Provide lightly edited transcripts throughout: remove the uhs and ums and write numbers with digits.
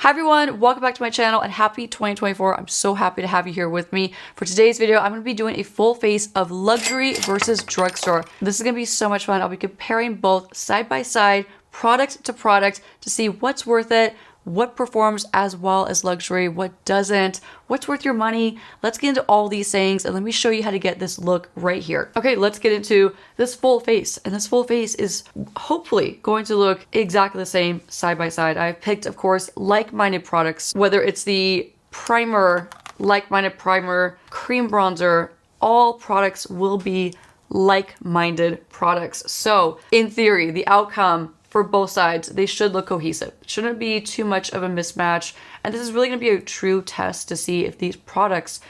Hi everyone, welcome back to my channel and happy 2024. I'm so happy to have you here with me. For today's video, I'm going to be doing a full face of luxury versus drugstore. This is going to be so much fun. I'll be comparing both side by side, product to product, to see what's worth it, what performs as well as luxury, what doesn't, what's worth your money. Let's get into all these things and let me show you how to get this look right here. Okay, let's get into this full face. And this full face is hopefully going to look exactly the same side by side. I've picked, of course, like-minded products, whether it's the primer, like-minded primer, cream bronzer, all products will be like-minded products. So in theory, the outcome for both sides, they should look cohesive. It shouldn't be too much of a mismatch. And this is really gonna be a true test to see if these products,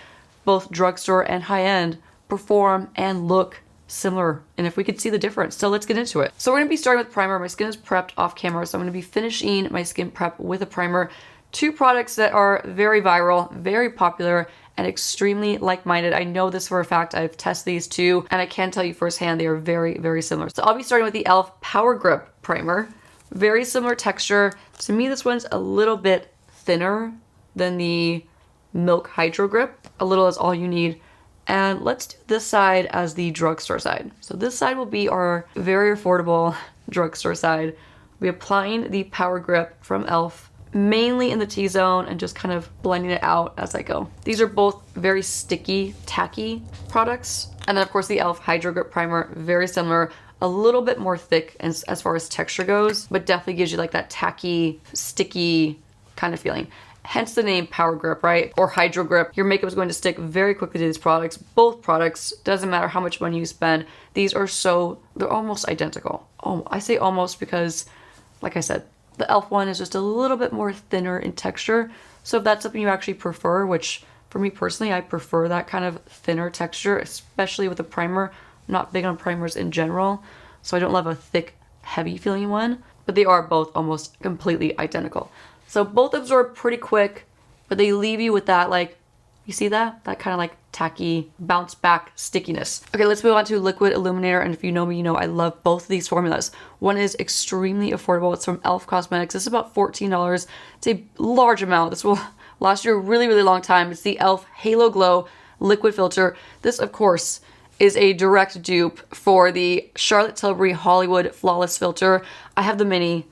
both drugstore and high-end, perform and look similar, and if we could see the difference. So let's get into it. So we're gonna be starting with primer. My skin is prepped off camera, so I'm gonna be finishing my skin prep with a primer. Two products that are very viral, very popular, and extremely like-minded. I know this for a fact. I've tested these two, and I can tell you firsthand they are very, very similar. So I'll be starting with the e.l.f. Power Grip Primer. Very similar texture. To me, this one's a little bit thinner than the Milk Hydro Grip. A little is all you need. And let's do this side as the drugstore side. So this side will be our very affordable drugstore side. We'll be applying the Power Grip from e.l.f. mainly in the T-zone and just kind of blending it out as I go. These are both very sticky, tacky products. And then of course the e.l.f. Hydro Grip Primer, very similar, a little bit more thick as far as texture goes, but definitely gives you like that tacky, sticky kind of feeling. Hence the name Power Grip, right? Or Hydro Grip. Your makeup is going to stick very quickly to these products. Both products, doesn't matter how much money you spend. These are they're almost identical. Oh, I say almost because, like I said, the e.l.f. one is just a little bit more thinner in texture. So if that's something you actually prefer, which for me personally, I prefer that kind of thinner texture, especially with a primer. I'm not big on primers in general, so I don't love a thick, heavy feeling one, but they are both almost completely identical. So both absorb pretty quick, but they leave you with that, like, you see that? That kind of like tacky, bounce back stickiness. Okay, let's move on to Liquid Illuminator. And if you know me, you know I love both of these formulas. One is extremely affordable. It's from e.l.f. Cosmetics. This is about $14. It's a large amount. This will last you a really, really long time. It's the e.l.f. Halo Glow Liquid Filter. This, of course, is a direct dupe for the Charlotte Tilbury Hollywood Flawless Filter. I have the mini.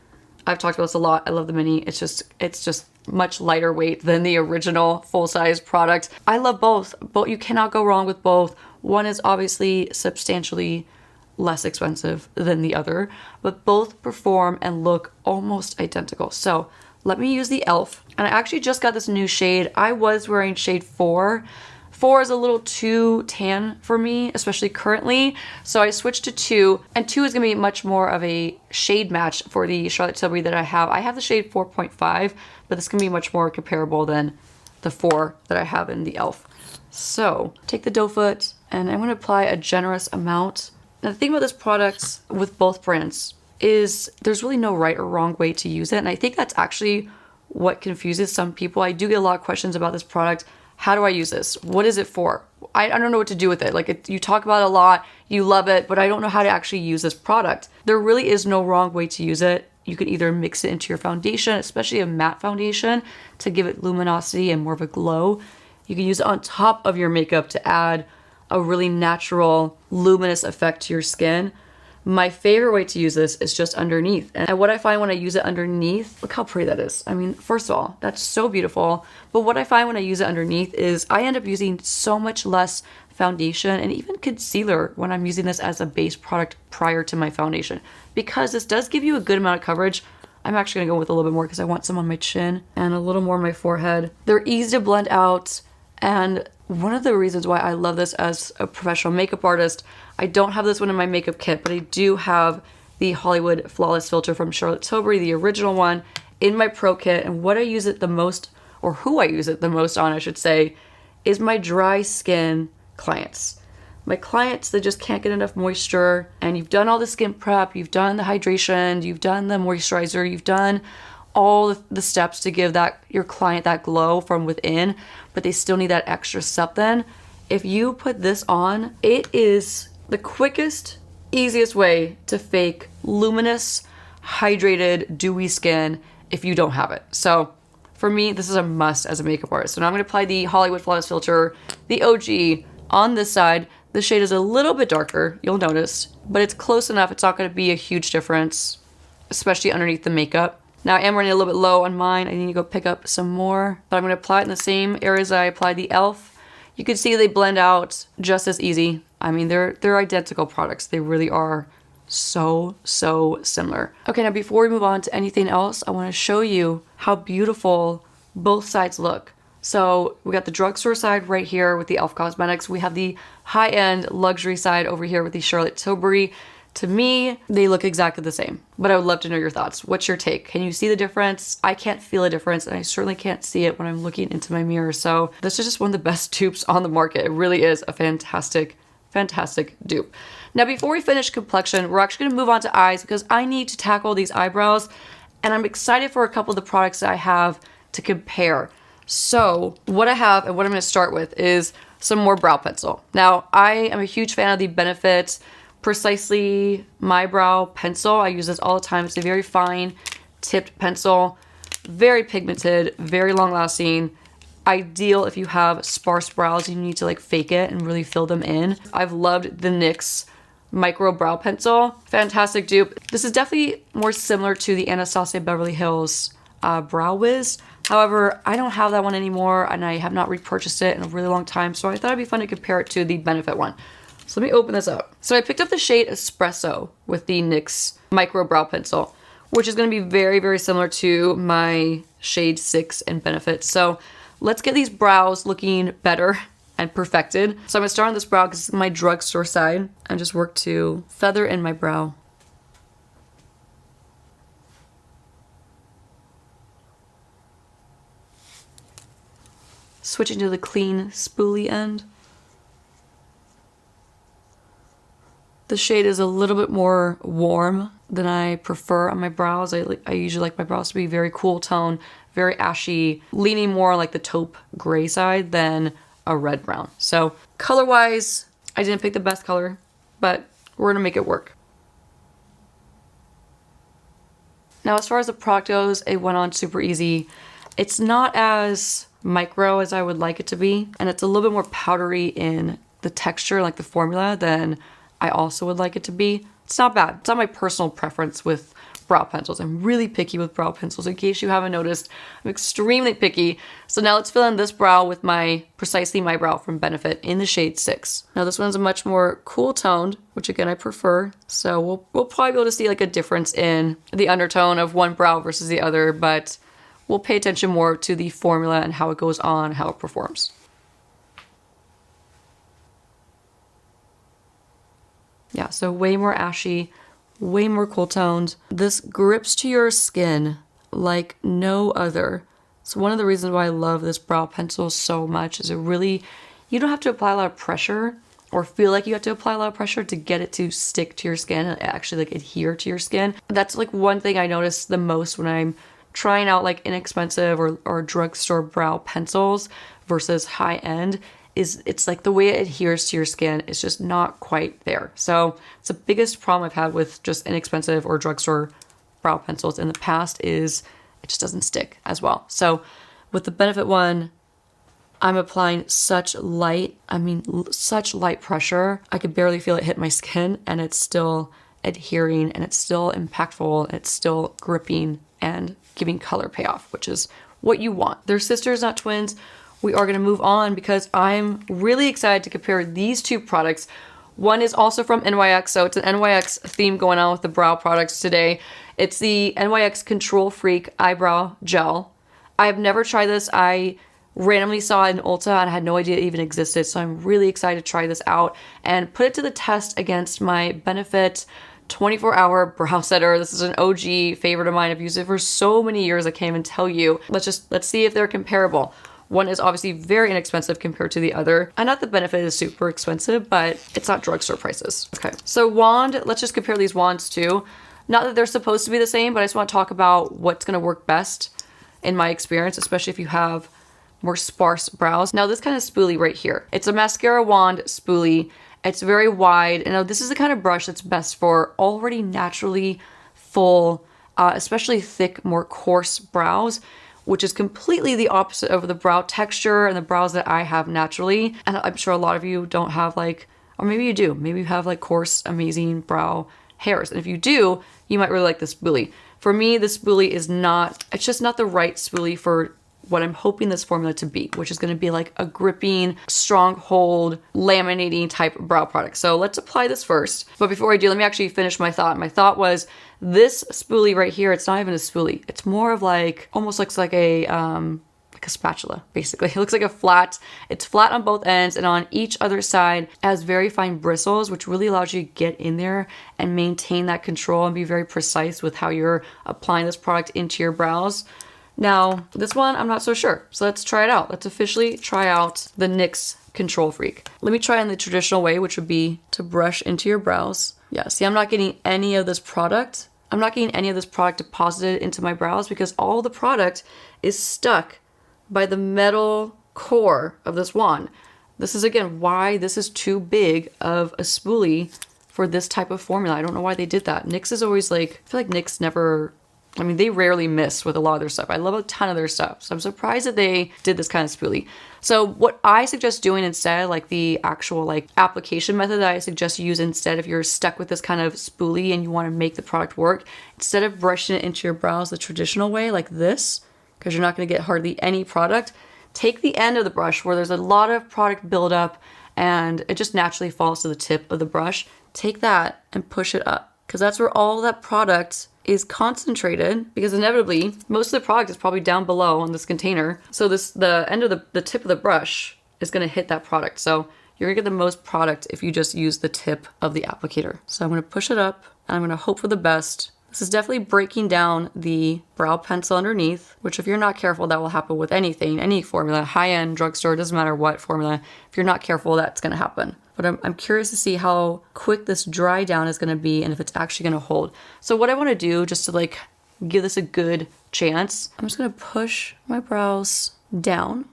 I've talked about this a lot. I love the mini. It's just much lighter weight than the original full-size product. I love both, but you cannot go wrong with both. One is obviously substantially less expensive than the other, but both perform and look almost identical. So let me use the e.l.f. And I actually just got this new shade. I was wearing shade 4. 4 is a little too tan for me, especially currently. So I switched to 2, and 2 is gonna be much more of a shade match for the Charlotte Tilbury that I have. I have the shade 4.5, but this can be much more comparable than the 4 that I have in the e.l.f. So take the doe foot, and I'm gonna apply a generous amount. Now the thing about this product with both brands is there's really no right or wrong way to use it. And I think that's actually what confuses some people. I do get a lot of questions about this product. How do I use this? What is it for? I don't know what to do with it. Like you talk about it a lot, you love it, but I don't know how to actually use this product. There really is no wrong way to use it. You could either mix it into your foundation, especially a matte foundation, to give it luminosity and more of a glow. You can use it on top of your makeup to add a really natural, luminous effect to your skin. My favorite way to use this is just underneath. And what I find when I use it underneath, look how pretty that is. I mean, first of all, that's so beautiful. But what I find when I use it underneath is I end up using so much less foundation and even concealer when I'm using this as a base product prior to my foundation. Because this does give you a good amount of coverage. I'm actually gonna go with a little bit more because I want some on my chin and a little more on my forehead. They're easy to blend out, and one of the reasons why I love this as a professional makeup artist, I don't have this one in my makeup kit, but I do have the Hollywood Flawless Filter from Charlotte Tilbury, the original one, in my pro kit. And what I use it the most, or who I use it the most on, I should say, is my dry skin clients. My clients that just can't get enough moisture, and you've done all the skin prep, you've done the hydration, you've done the moisturizer, you've done all the steps to give your client that glow from within, but they still need that extra something. If you put this on, it is the quickest, easiest way to fake luminous, hydrated, dewy skin if you don't have it. So For me, this is a must as a makeup artist. So now I'm going to apply the Hollywood Flawless Filter, the OG, on this side. The shade is a little bit darker, you'll notice, but it's close enough. It's not going to be a huge difference, especially underneath the makeup. Now I am running a little bit low on mine. I need to go pick up some more, but I'm going to apply it in the same areas I applied the e.l.f. You can see they blend out just as easy. I mean, they're identical products. They really are so similar. Okay, now before we move on to anything else, I want to show you how beautiful both sides look. So we got the drugstore side right here with the e.l.f. Cosmetics. We have the high-end luxury side over here with the Charlotte Tilbury. To me, they look exactly the same, but I would love to know your thoughts. What's your take? Can you see the difference? I can't feel a difference, and I certainly can't see it when I'm looking into my mirror. So this is just one of the best dupes on the market. It really is a fantastic dupe. Now, before we finish complexion, we're actually gonna move on to eyes because I need to tackle these eyebrows, and I'm excited for a couple of the products that I have to compare. So what I have and what I'm gonna start with is some more brow pencil. Now, I am a huge fan of the Benefit Precisely My Brow pencil. I use this all the time. It's a very fine tipped pencil, very pigmented, very long lasting. Ideal if you have sparse brows and you need to like fake it and really fill them in. I've loved the NYX micro brow pencil. Fantastic dupe. This is definitely more similar to the Anastasia Beverly Hills Brow Wiz. However, I don't have that one anymore and I have not repurchased it in a really long time, so I thought it'd be fun to compare it to the Benefit one. So let me open this up. So I picked up the shade Espresso with the NYX micro brow pencil, which is going to be very similar to my shade 6 in Benefit. So let's get these brows looking better and perfected. So I'm gonna start on this brow because it's my drugstore side and just work to feather in my brow. Switching to the clean spoolie end. The shade is a little bit more warm than I prefer on my brows. I usually like my brows to be very cool tone, very ashy, leaning more like the taupe gray side than a red brown. So color wise, I didn't pick the best color, but we're gonna make it work. Now as far as the product goes, it went on super easy. It's not as micro as I would like it to be, and it's a little bit more powdery in the texture, like the formula, than I also would like it to be. It's not bad. It's not my personal preference with brow pencils. I'm really picky with brow pencils. In case you haven't noticed, I'm extremely picky. So now let's fill in this brow with my Precisely My Brow from Benefit in the shade 6. Now this one's a much more cool toned, which again I prefer. So we'll probably be able to see like a difference in the undertone of one brow versus the other, but we'll pay attention more to the formula and how it goes on, how it performs. Yeah, so way more ashy, way more cool toned. This grips to your skin like no other. So one of the reasons why I love this brow pencil so much is it really, you don't have to apply a lot of pressure or feel like you have to apply a lot of pressure to get it to stick to your skin and actually like adhere to your skin. That's like one thing I notice the most when I'm trying out like inexpensive or drugstore brow pencils versus high end. Is it's like the way it adheres to your skin is just not quite there. So it's the biggest problem I've had with just inexpensive or drugstore brow pencils in the past is it just doesn't stick as well. So with the Benefit one, I'm applying such light pressure. I could barely feel it hit my skin and it's still adhering and it's still impactful and it's still gripping and giving color payoff, which is what you want. They're sisters, not twins. We are going to move on because I'm really excited to compare these two products. One is also from NYX, so it's an NYX theme going on with the brow products today. It's the NYX Control Freak Eyebrow Gel. I have never tried this. I randomly saw it in Ulta and I had no idea it even existed, so I'm really excited to try this out and put it to the test against my Benefit 24-hour brow setter. This is an OG favorite of mine. I've used it for so many years I can't even tell you. Let's see if they're comparable. One is obviously very inexpensive compared to the other. And not the Benefit is super expensive, but it's not drugstore prices. Okay, so wand, let's just compare these wands too. Not that they're supposed to be the same, but I just want to talk about what's gonna work best in my experience, especially if you have more sparse brows. Now this kind of spoolie right here, it's a mascara wand spoolie. It's very wide, and now this is the kind of brush that's best for already naturally full, especially thick, more coarse brows. which is completely the opposite of the brow texture and the brows that I have naturally. And I'm sure a lot of you don't have like, or maybe you do, maybe you have like coarse, amazing brow hairs. And if you do, you might really like this spoolie. For me, this spoolie is not, it's just not the right spoolie for what I'm hoping this formula to be, which is going to be like a gripping, strong hold, laminating type brow product. So let's apply this first. But before I do, let me actually finish my thought. My thought was this spoolie right here, it's not even a spoolie. It's more of like, almost looks like a spatula, basically. It looks like a flat, it's flat on both ends, and on each other side it has very fine bristles, which really allows you to get in there and maintain that control and be very precise with how you're applying this product into your brows. Now, this one, I'm not so sure. So let's try it out. Let's officially try out the NYX Control Freak. Let me try in the traditional way, which would be to brush into your brows. Yeah, see, I'm not getting any of this product. I'm not getting any of this product deposited into my brows because all the product is stuck by the metal core of this wand. This is, again, why this is too big of a spoolie for this type of formula. I don't know why they did that. NYX is always like, I feel like NYX never, I mean, they rarely miss with a lot of their stuff. I love a ton of their stuff. So I'm surprised that they did this kind of spoolie. So what I suggest doing instead, like the actual like application method that I suggest you use instead if you're stuck with this kind of spoolie and you want to make the product work, instead of brushing it into your brows the traditional way like this, because you're not going to get hardly any product, take the end of the brush where there's a lot of product buildup and it just naturally falls to the tip of the brush. Take that and push it up, because that's where all that product is concentrated, because inevitably most of the product is probably down below on this container. So the end of the tip of the brush is going to hit that product. So you're gonna get the most product if you just use the tip of the applicator. So I'm gonna push it up and I'm gonna hope for the best. This is definitely breaking down the brow pencil underneath, which if you're not careful, that will happen with anything, any formula, high-end, drugstore, doesn't matter what formula. If you're not careful, that's gonna happen. But I'm curious to see how quick this dry down is gonna be and if it's actually gonna hold. So what I wanna do, just to like give this a good chance, I'm just gonna push my brows down,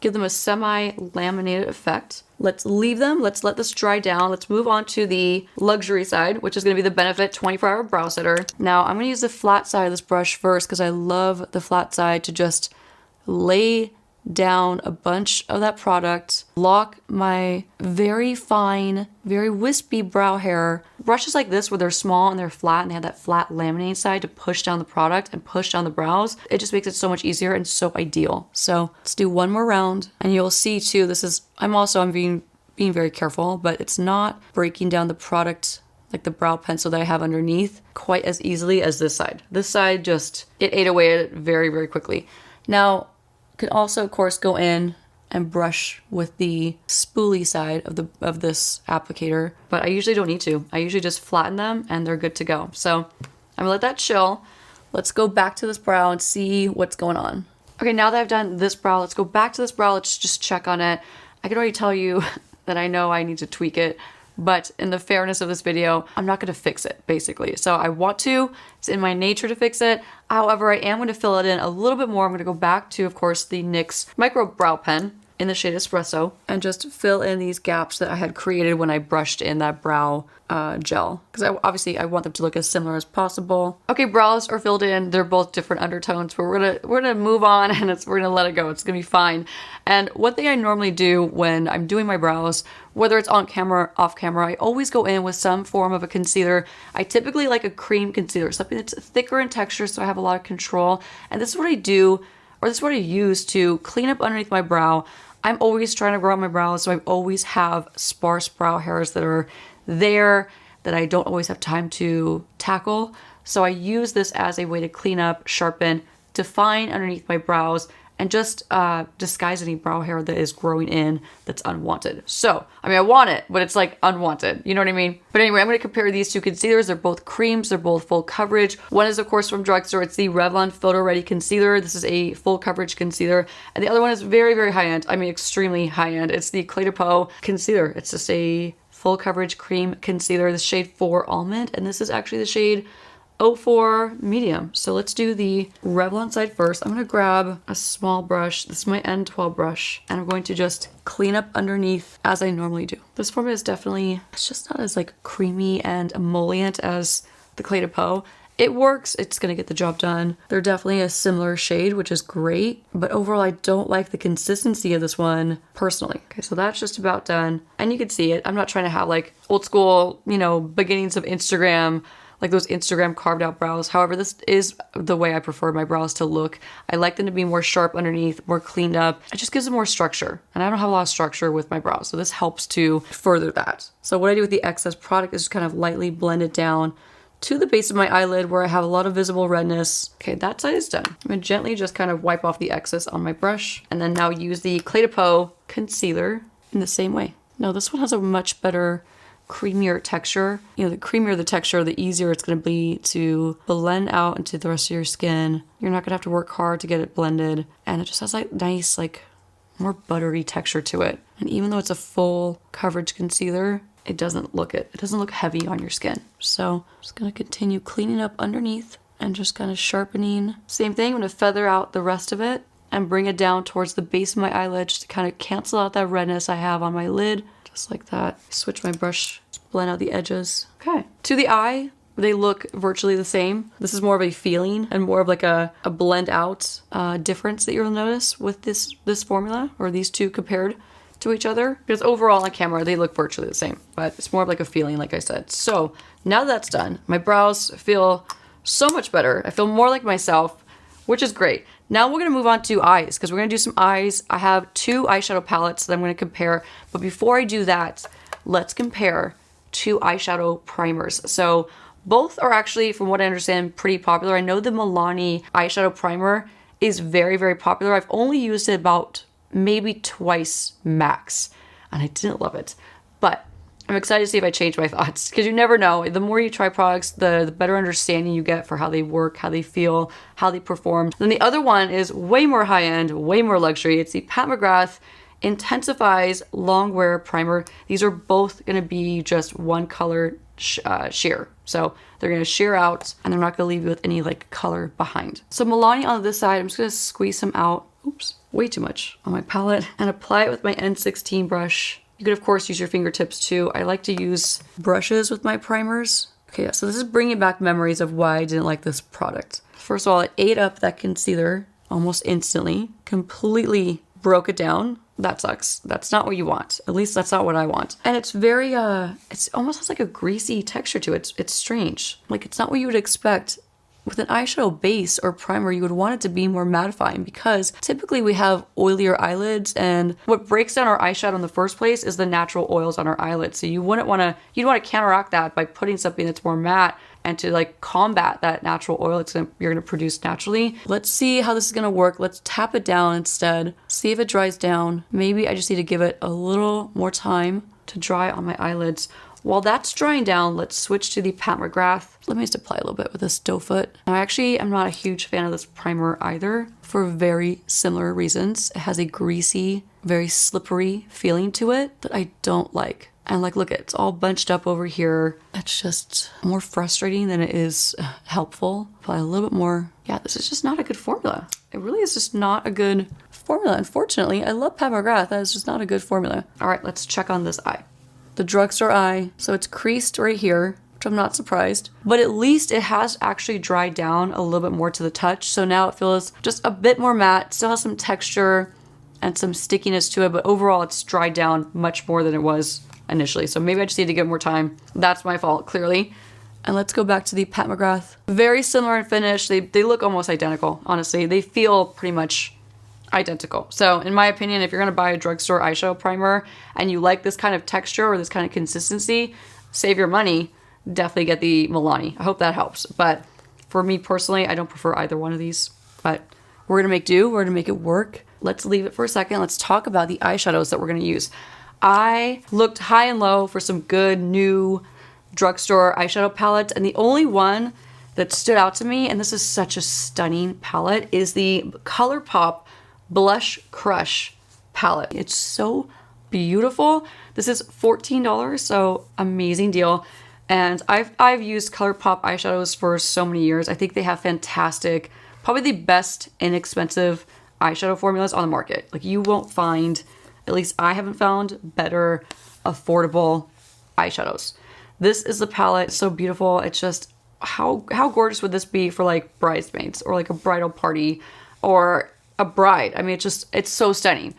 give them a semi-laminated effect. Let's leave them, let's let this dry down. Let's move on to the luxury side, which is gonna be the Benefit 24-hour brow setter. Now I'm gonna use the flat side of this brush first because I love the flat side to just lay down a bunch of that product, lock my very fine, very wispy brow hair. Brushes like this where they're small and they're flat and they have that flat laminating side to push down the product and push down the brows, it just makes it so much easier and so ideal. So let's do one more round and you'll see too, this is, I'm being very careful, but it's not breaking down the product like the brow pencil that I have underneath quite as easily as this side. This side just, it ate away at it very, very quickly. Now, can also, of course, go in and brush with the spoolie side of this applicator, but I usually don't need to. I usually just flatten them and they're good to go. So I'm gonna let that chill. Let's go back to this brow and see what's going on. Okay, now that I've done this brow, let's go back to this brow. Let's just check on it. I can already tell you that I know I need to tweak it, but in the fairness of this video, I'm not gonna fix it, basically. So I want to, it's in my nature to fix it. However, I am gonna fill it in a little bit more. I'm gonna go back to, of course, the NYX Micro Brow Pen in the shade Espresso and just fill in these gaps that I had created when I brushed in that brow gel. Because obviously I want them to look as similar as possible. Okay, brows are filled in. They're both different undertones, but we're gonna move on and we're gonna let it go. It's gonna be fine. And one thing I normally do when I'm doing my brows, whether it's on camera or off camera, I always go in with some form of a concealer. I typically like a cream concealer, something that's thicker in texture so I have a lot of control. And this is what I do, or this is what I use to clean up underneath my brow. I'm always trying to grow out my brows, so I always have sparse brow hairs that are there that I don't always have time to tackle. So I use this as a way to clean up, sharpen, define underneath my brows, and just disguise any brow hair that is growing in that's unwanted. So, I mean, I want it, but it's like unwanted. You know what I mean? But anyway, I'm going to compare these two concealers. They're both creams. They're both full coverage. One is, of course, from Drugstore. It's the Revlon Photo Ready Concealer. This is a full coverage concealer. And the other one is very, very high-end. I mean, extremely high-end. It's the Colourpop Concealer. It's just a full coverage cream concealer. The shade 4 Almond. And this is actually the shade 04 medium. So let's do the Revlon side first. I'm going to grab a small brush. This is my N12 brush. And I'm going to just clean up underneath as I normally do. This formula is definitely, it's just not as like creamy and emollient as the Clé de Peau. it works. It's gonna get the job done. They're definitely a similar shade, which is great, but overall I don't like the consistency of this one personally. Okay, so that's just about done. And you can see it. I'm not trying to have like old school, you know, beginnings of Instagram, like those Instagram carved out brows. However, this is the way I prefer my brows to look. I like them to be more sharp underneath, more cleaned up. It just gives them more structure. And I don't have a lot of structure with my brows, so this helps to further that. So what I do with the excess product is just kind of lightly blend it down to the base of my eyelid where I have a lot of visible redness. Okay, that side is done. I'm gonna gently just kind of wipe off the excess on my brush and then now use the Clé de Peau concealer in the same way. Now this one has a much better creamier texture. You know, the creamier the texture, the easier it's going to be to blend out into the rest of your skin. You're not going to have to work hard to get it blended. And it just has like nice, like more buttery texture to it. And even though it's a full coverage concealer, it doesn't look heavy on your skin. So I'm just going to continue cleaning up underneath and just kind of sharpening. Same thing, I'm going to feather out the rest of it and bring it down towards the base of my eyelid just to kind of cancel out that redness I have on my lid. Just like that. Switch my brush, blend out the edges. Okay. To the eye, they look virtually the same. This is more of a feeling and more of like a blend out difference that you'll notice with this formula, or these two compared to each other. Because overall on camera, they look virtually the same, but it's more of like a feeling, like I said. So now that's done, my brows feel so much better. I feel more like myself, which is great. Now we're gonna move on to eyes, because we're gonna do some eyes. I have two eyeshadow palettes that I'm gonna compare, but before I do that, let's compare two eyeshadow primers. So both are actually, from what I understand, pretty popular. I know the Milani eyeshadow primer is very, very popular. I've only used it about maybe twice max, and I didn't love it. But I'm excited to see if I change my thoughts, because you never know. The more you try products, the better understanding you get for how they work, how they feel, how they perform. Then the other one is way more high-end, way more luxury. It's the Pat McGrath Intensifies Long Wear Primer. These are both going to be just one color sheer. So they're going to sheer out, and they're not going to leave you with any like color behind. So Milani on this side, I'm just going to squeeze some out. Oops, way too much on my palette, and apply it with my N16 brush. You could, of course, use your fingertips too. I like to use brushes with my primers. Okay, yeah, so this is bringing back memories of why I didn't like this product. First of all, it ate up that concealer almost instantly, completely broke it down. That sucks. That's not what you want. At least that's not what I want. And it's very, it's almost has like a greasy texture to it. It's strange. Like, it's not what you would expect. With an eyeshadow base or primer, you would want it to be more mattifying, because typically we have oilier eyelids, and what breaks down our eyeshadow in the first place is the natural oils on our eyelids. So you'd want to counteract that by putting something that's more matte, and to like combat that natural oil you're gonna produce naturally. Let's see how this is gonna work. Let's tap it down instead. See if it dries down. Maybe I just need to give it a little more time to dry on my eyelids. While that's drying down, let's switch to the Pat McGrath. Let me just apply a little bit with this doe foot. Now, actually, I'm not a huge fan of this primer either, for very similar reasons. It has a greasy, very slippery feeling to it that I don't like. And like, look, it's all bunched up over here. It's just more frustrating than it is helpful. Apply a little bit more. Yeah, this is just not a good formula. It really is just not a good formula. Unfortunately, I love Pat McGrath. That is just not a good formula. All right, let's check on this eye. The drugstore eye. So it's creased right here, which I'm not surprised, but at least it has actually dried down a little bit more to the touch. So now it feels just a bit more matte, still has some texture and some stickiness to it, but overall it's dried down much more than it was initially. So maybe I just need to give more time. That's my fault, clearly. And let's go back to the Pat McGrath. Very similar in finish. They look almost identical, honestly. They feel pretty much identical. So in my opinion, if you're gonna buy a drugstore eyeshadow primer and you like this kind of texture or this kind of consistency, save your money, definitely get the Milani. I hope that helps. But for me personally, I don't prefer either one of these, but we're gonna make do, we're gonna make it work. Let's leave it for a second. Let's talk about the eyeshadows that we're gonna use. I looked high and low for some good new drugstore eyeshadow palettes, and the only one that stood out to me, and this is such a stunning palette, is the Colourpop Blush Crush palette. It's so beautiful. This is $14, so amazing deal. And I've used Colourpop eyeshadows for so many years. I think they have fantastic, probably the best inexpensive eyeshadow formulas on the market. Like, you won't find, at least I haven't found, better affordable eyeshadows. This is the palette. It's so beautiful. It's just how gorgeous would this be for like bridesmaids or like a bridal party or a bride? I mean, it's so stunning.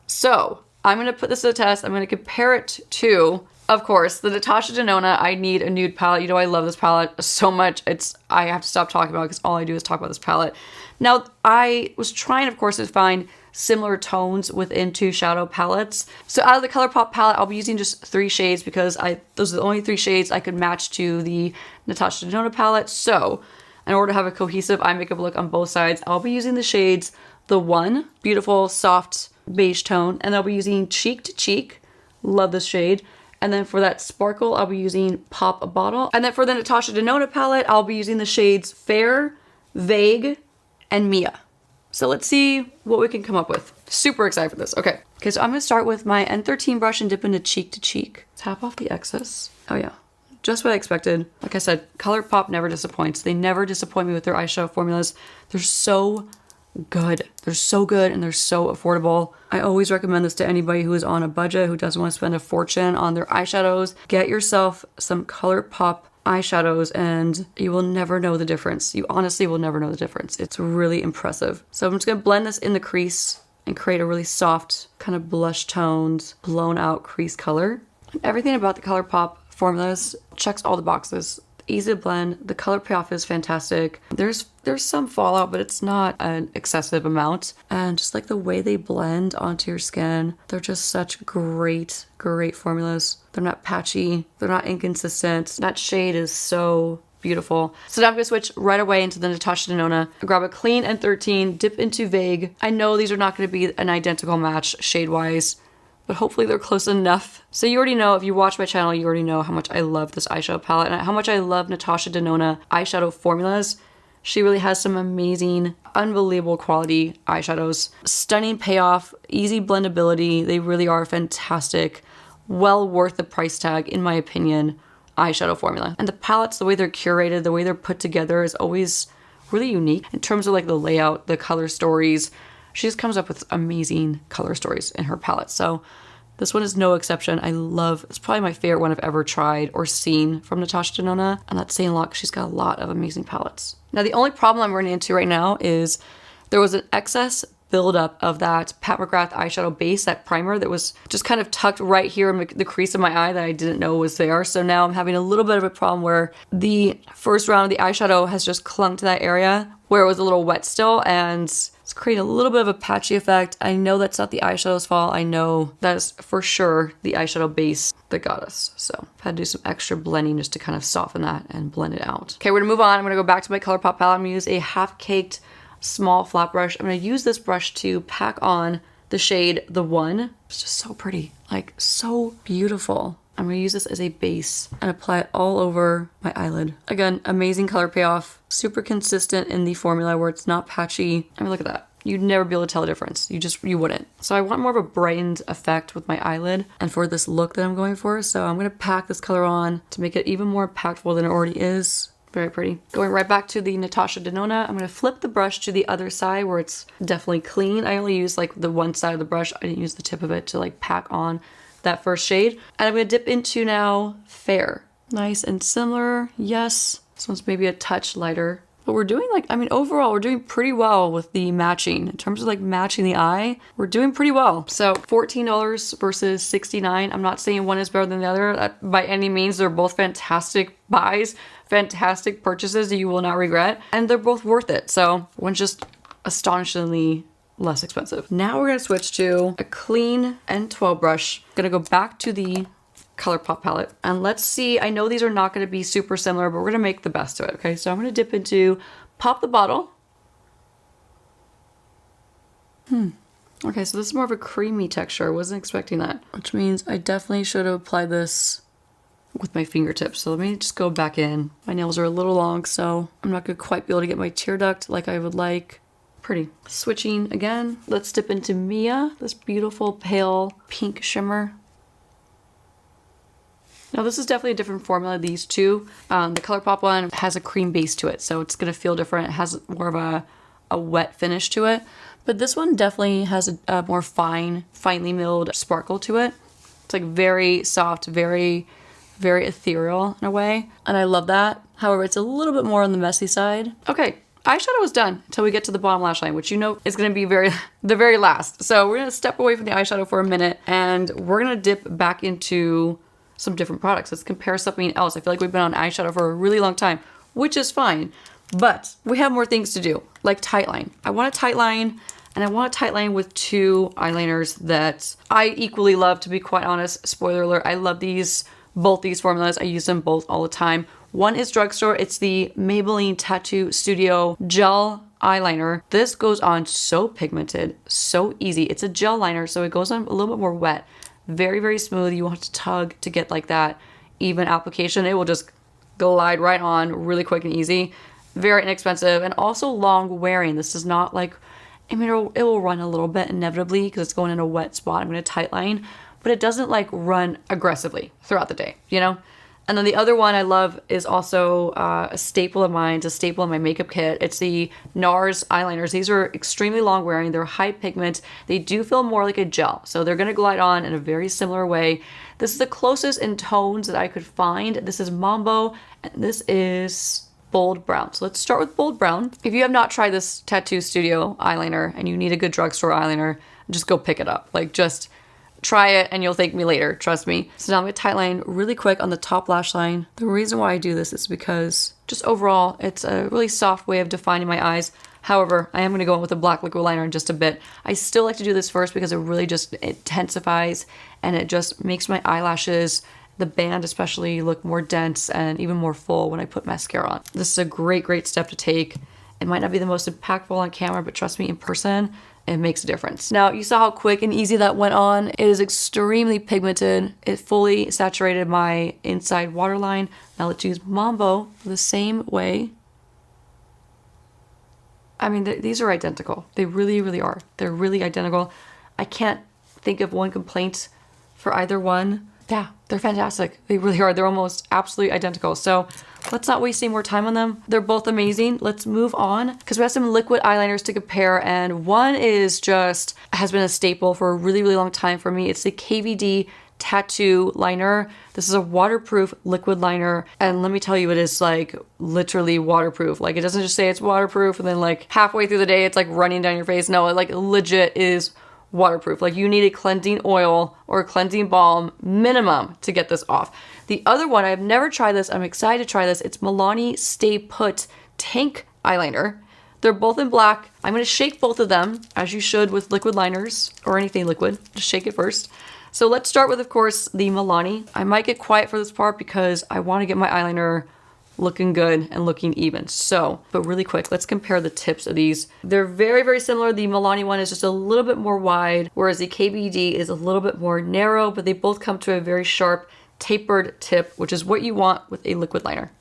So I'm going to put this to the test. I'm going to compare it to, of course, the Natasha Denona I Need a Nude palette. You know, I love this palette so much. I have to stop talking about it because all I do is talk about this palette. Now, I was trying, of course, to find similar tones within 2 shadow palettes. So out of the Colourpop palette, I'll be using just 3 shades because those are the only 3 shades I could match to the Natasha Denona palette. So in order to have a cohesive eye makeup look on both sides, I'll be using the shades, the One, beautiful, soft beige tone, and I'll be using Cheek to Cheek. Love this shade. And then for that sparkle, I'll be using Pop a Bottle. And then for the Natasha Denona palette, I'll be using the shades Fair, Vague, and Mia. So let's see what we can come up with. Super excited for this. Okay, so I'm gonna start with my N13 brush and dip into Cheek to Cheek. Tap off the excess. Oh yeah, just what I expected. Like I said, Colourpop never disappoints. They never disappoint me with their eyeshadow formulas. They're so good. They're so good and they're so affordable. I always recommend this to anybody who is on a budget, who doesn't want to spend a fortune on their eyeshadows. Get yourself some Colourpop eyeshadows and you will never know the difference. You honestly will never know the difference. It's really impressive. So I'm just gonna blend this in the crease and create a really soft, kind of blush toned, blown out crease color. Everything about the Colourpop formulas checks all the boxes. Easy to blend. The color payoff is fantastic. There's some fallout, but it's not an excessive amount. And just like the way they blend onto your skin, they're just such great formulas. They're not patchy. They're not inconsistent. That shade is so beautiful. So now I'm gonna switch right away into the Natasha Denona. Grab a clean N13, dip into Vague. I know these are not gonna be an identical match shade-wise, but hopefully they're close enough. So you already know, if you watch my channel, you already know how much I love this eyeshadow palette and how much I love Natasha Denona eyeshadow formulas. She really has some amazing, unbelievable quality eyeshadows. Stunning payoff, easy blendability. They really are fantastic. Well worth the price tag, in my opinion, eyeshadow formula. And the palettes, the way they're curated, the way they're put together is always really unique. In terms of like the layout, the color stories, she just comes up with amazing color stories in her palette. So this one is no exception. It's probably my favorite one I've ever tried or seen from Natasha Denona. And that's saying a lot because she's got a lot of amazing palettes. Now the only problem I'm running into right now is there was an excess buildup of that Pat McGrath eyeshadow base, that primer that was just kind of tucked right here in the crease of my eye that I didn't know was there. So now I'm having a little bit of a problem where the first round of the eyeshadow has just clung to that area where it was a little wet still, and it's creating a little bit of a patchy effect. I know that's not the eyeshadow's fault. I know that is for sure the eyeshadow base that got us. So I've had to do some extra blending just to kind of soften that and blend it out. Okay, we're gonna move on. I'm gonna go back to my Colourpop palette. I'm gonna use a half-caked small flat brush. I'm gonna use this brush to pack on the shade The One. It's just so pretty, like so beautiful. I'm gonna use this as a base and apply it all over my eyelid. Again, amazing color payoff, super consistent in the formula where it's not patchy. I mean, look at that. You'd never be able to tell the difference. You wouldn't. So I want more of a brightened effect with my eyelid and for this look that I'm going for. So I'm gonna pack this color on to make it even more impactful than it already is. Very pretty. Going right back to the Natasha Denona, I'm gonna flip the brush to the other side where it's definitely clean. I only use like the one side of the brush. I didn't use the tip of it to like pack on that first shade. And I'm gonna dip into now Fair. Nice and similar, yes. This one's maybe a touch lighter. But we're doing like, I mean, overall, we're doing pretty well with the matching. In terms of like matching the eye, we're doing pretty well. So $14 versus $69. I'm not saying one is better than the other. By any means, they're both fantastic buys, fantastic purchases that you will not regret. And they're both worth it. So one's just astonishingly less expensive. Now we're gonna switch to a clean N12 brush. Gonna go back to the Colourpop palette and let's see. I know these are not going to be super similar, but we're gonna make the best of it. Okay, so I'm gonna dip into Pop the Bottle. Okay, so this is more of a creamy texture. I wasn't expecting that, which means I definitely should have applied this with my fingertips. So let me just go back in. My nails are a little long, so I'm not gonna quite be able to get my tear duct like I would like. Pretty. Switching again, let's dip into Mia, this beautiful pale pink shimmer. Now this is definitely a different formula, these two. The Colourpop one has a cream base to it, so it's gonna feel different. It has more of a wet finish to it. But this one definitely has a more finely milled sparkle to it. It's like very soft, very very ethereal in a way, and I love that. However, it's a little bit more on the messy side. Okay, eyeshadow is done until we get to the bottom lash line, which you know is going to be the very last. So we're going to step away from the eyeshadow for a minute, and we're going to dip back into some different products. Let's compare something else. I feel like we've been on eyeshadow for a really long time, which is fine, but we have more things to do, like tightline. I want a tightline, and I want a tightline with 2 eyeliners that I equally love, to be quite honest. Spoiler alert, I love both these formulas. I use them both all the time. One is Drugstore. It's the Maybelline Tattoo Studio Gel Eyeliner. This goes on so pigmented, so easy. It's a gel liner, so it goes on a little bit more wet. Very, very smooth. You want to tug to get like that even application. It will just glide right on really quick and easy. Very inexpensive and also long wearing. This is not like, I mean, it will run a little bit inevitably because it's going in a wet spot. I'm going to tightline, but it doesn't like run aggressively throughout the day, you know? And then the other one I love is also a staple of mine. It's a staple in my makeup kit. It's the NARS eyeliners. These are extremely long wearing. They're high pigment. They do feel more like a gel. So they're going to glide on in a very similar way. This is the closest in tones that I could find. This is Mambo, and this is Bold Brown. So let's start with Bold Brown. If you have not tried this Tattoo Studio eyeliner and you need a good drugstore eyeliner, just go pick it up. Like, just try it and you'll thank me later, trust me. So now I'm going to tightline really quick on the top lash line. The reason why I do this is because just overall, it's a really soft way of defining my eyes. However, I am going to go in with a black liquid liner in just a bit. I still like to do this first because it really just intensifies and it just makes my eyelashes, the band especially, look more dense and even more full when I put mascara on. This is a great, great step to take. It might not be the most impactful on camera, but trust me, in person, it makes a difference. Now, you saw how quick and easy that went on. It is extremely pigmented. It fully saturated my inside waterline. Now let's use Mambo the same way. I mean, these are identical. They really, really are. They're really identical. I can't think of one complaint for either one. Yeah, they're fantastic. They really are. They're almost absolutely identical. So let's not waste any more time on them. They're both amazing. Let's move on because we have some liquid eyeliners to compare, and one has been a staple for a really, really long time for me. It's the KVD Tattoo Liner. This is a waterproof liquid liner, and let me tell you, it is like literally waterproof. Like, it doesn't just say it's waterproof and then like halfway through the day it's like running down your face. No, it like legit is waterproof. Like, you need a cleansing oil or a cleansing balm minimum to get this off. The other one, I've never tried this. I'm excited to try this. It's Milani Stay Put Tank Eyeliner. They're both in black. I'm going to shake both of them, as you should with liquid liners or anything liquid. Just shake it first. So let's start with, of course, the Milani. I might get quiet for this part because I want to get my eyeliner looking good and looking even. So, but really quick, let's compare the tips of these. They're very, very similar. The Milani one is just a little bit more wide, whereas the KBD is a little bit more narrow, but they both come to a very sharp, tapered tip, which is what you want with a liquid liner.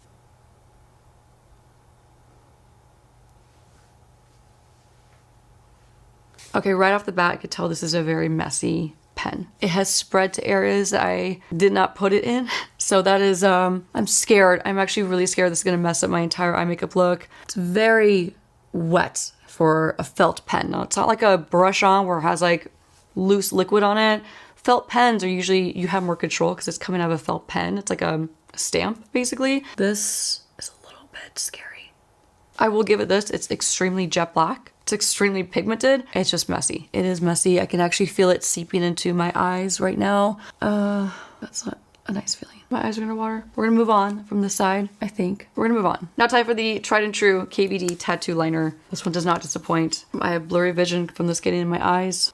Okay, right off the bat, I could tell this is a very messy pen. It has spread to areas that I did not put it in. So that is, I'm scared. I'm actually really scared this is gonna mess up my entire eye makeup look. It's very wet for a felt pen. Now, it's not like a brush on where it has like loose liquid on it. Felt pens are usually, you have more control because it's coming out of a felt pen. It's like a stamp, basically. This is a little bit scary. I will give it this. It's extremely jet black. It's extremely pigmented. It's just messy. It is messy. I can actually feel it seeping into my eyes right now. That's not a nice feeling. My eyes are gonna water. We're gonna move on from this side, I think. We're gonna move on. Now time for the tried and true KVD Tattoo Liner. This one does not disappoint. I have blurry vision from this getting in my eyes.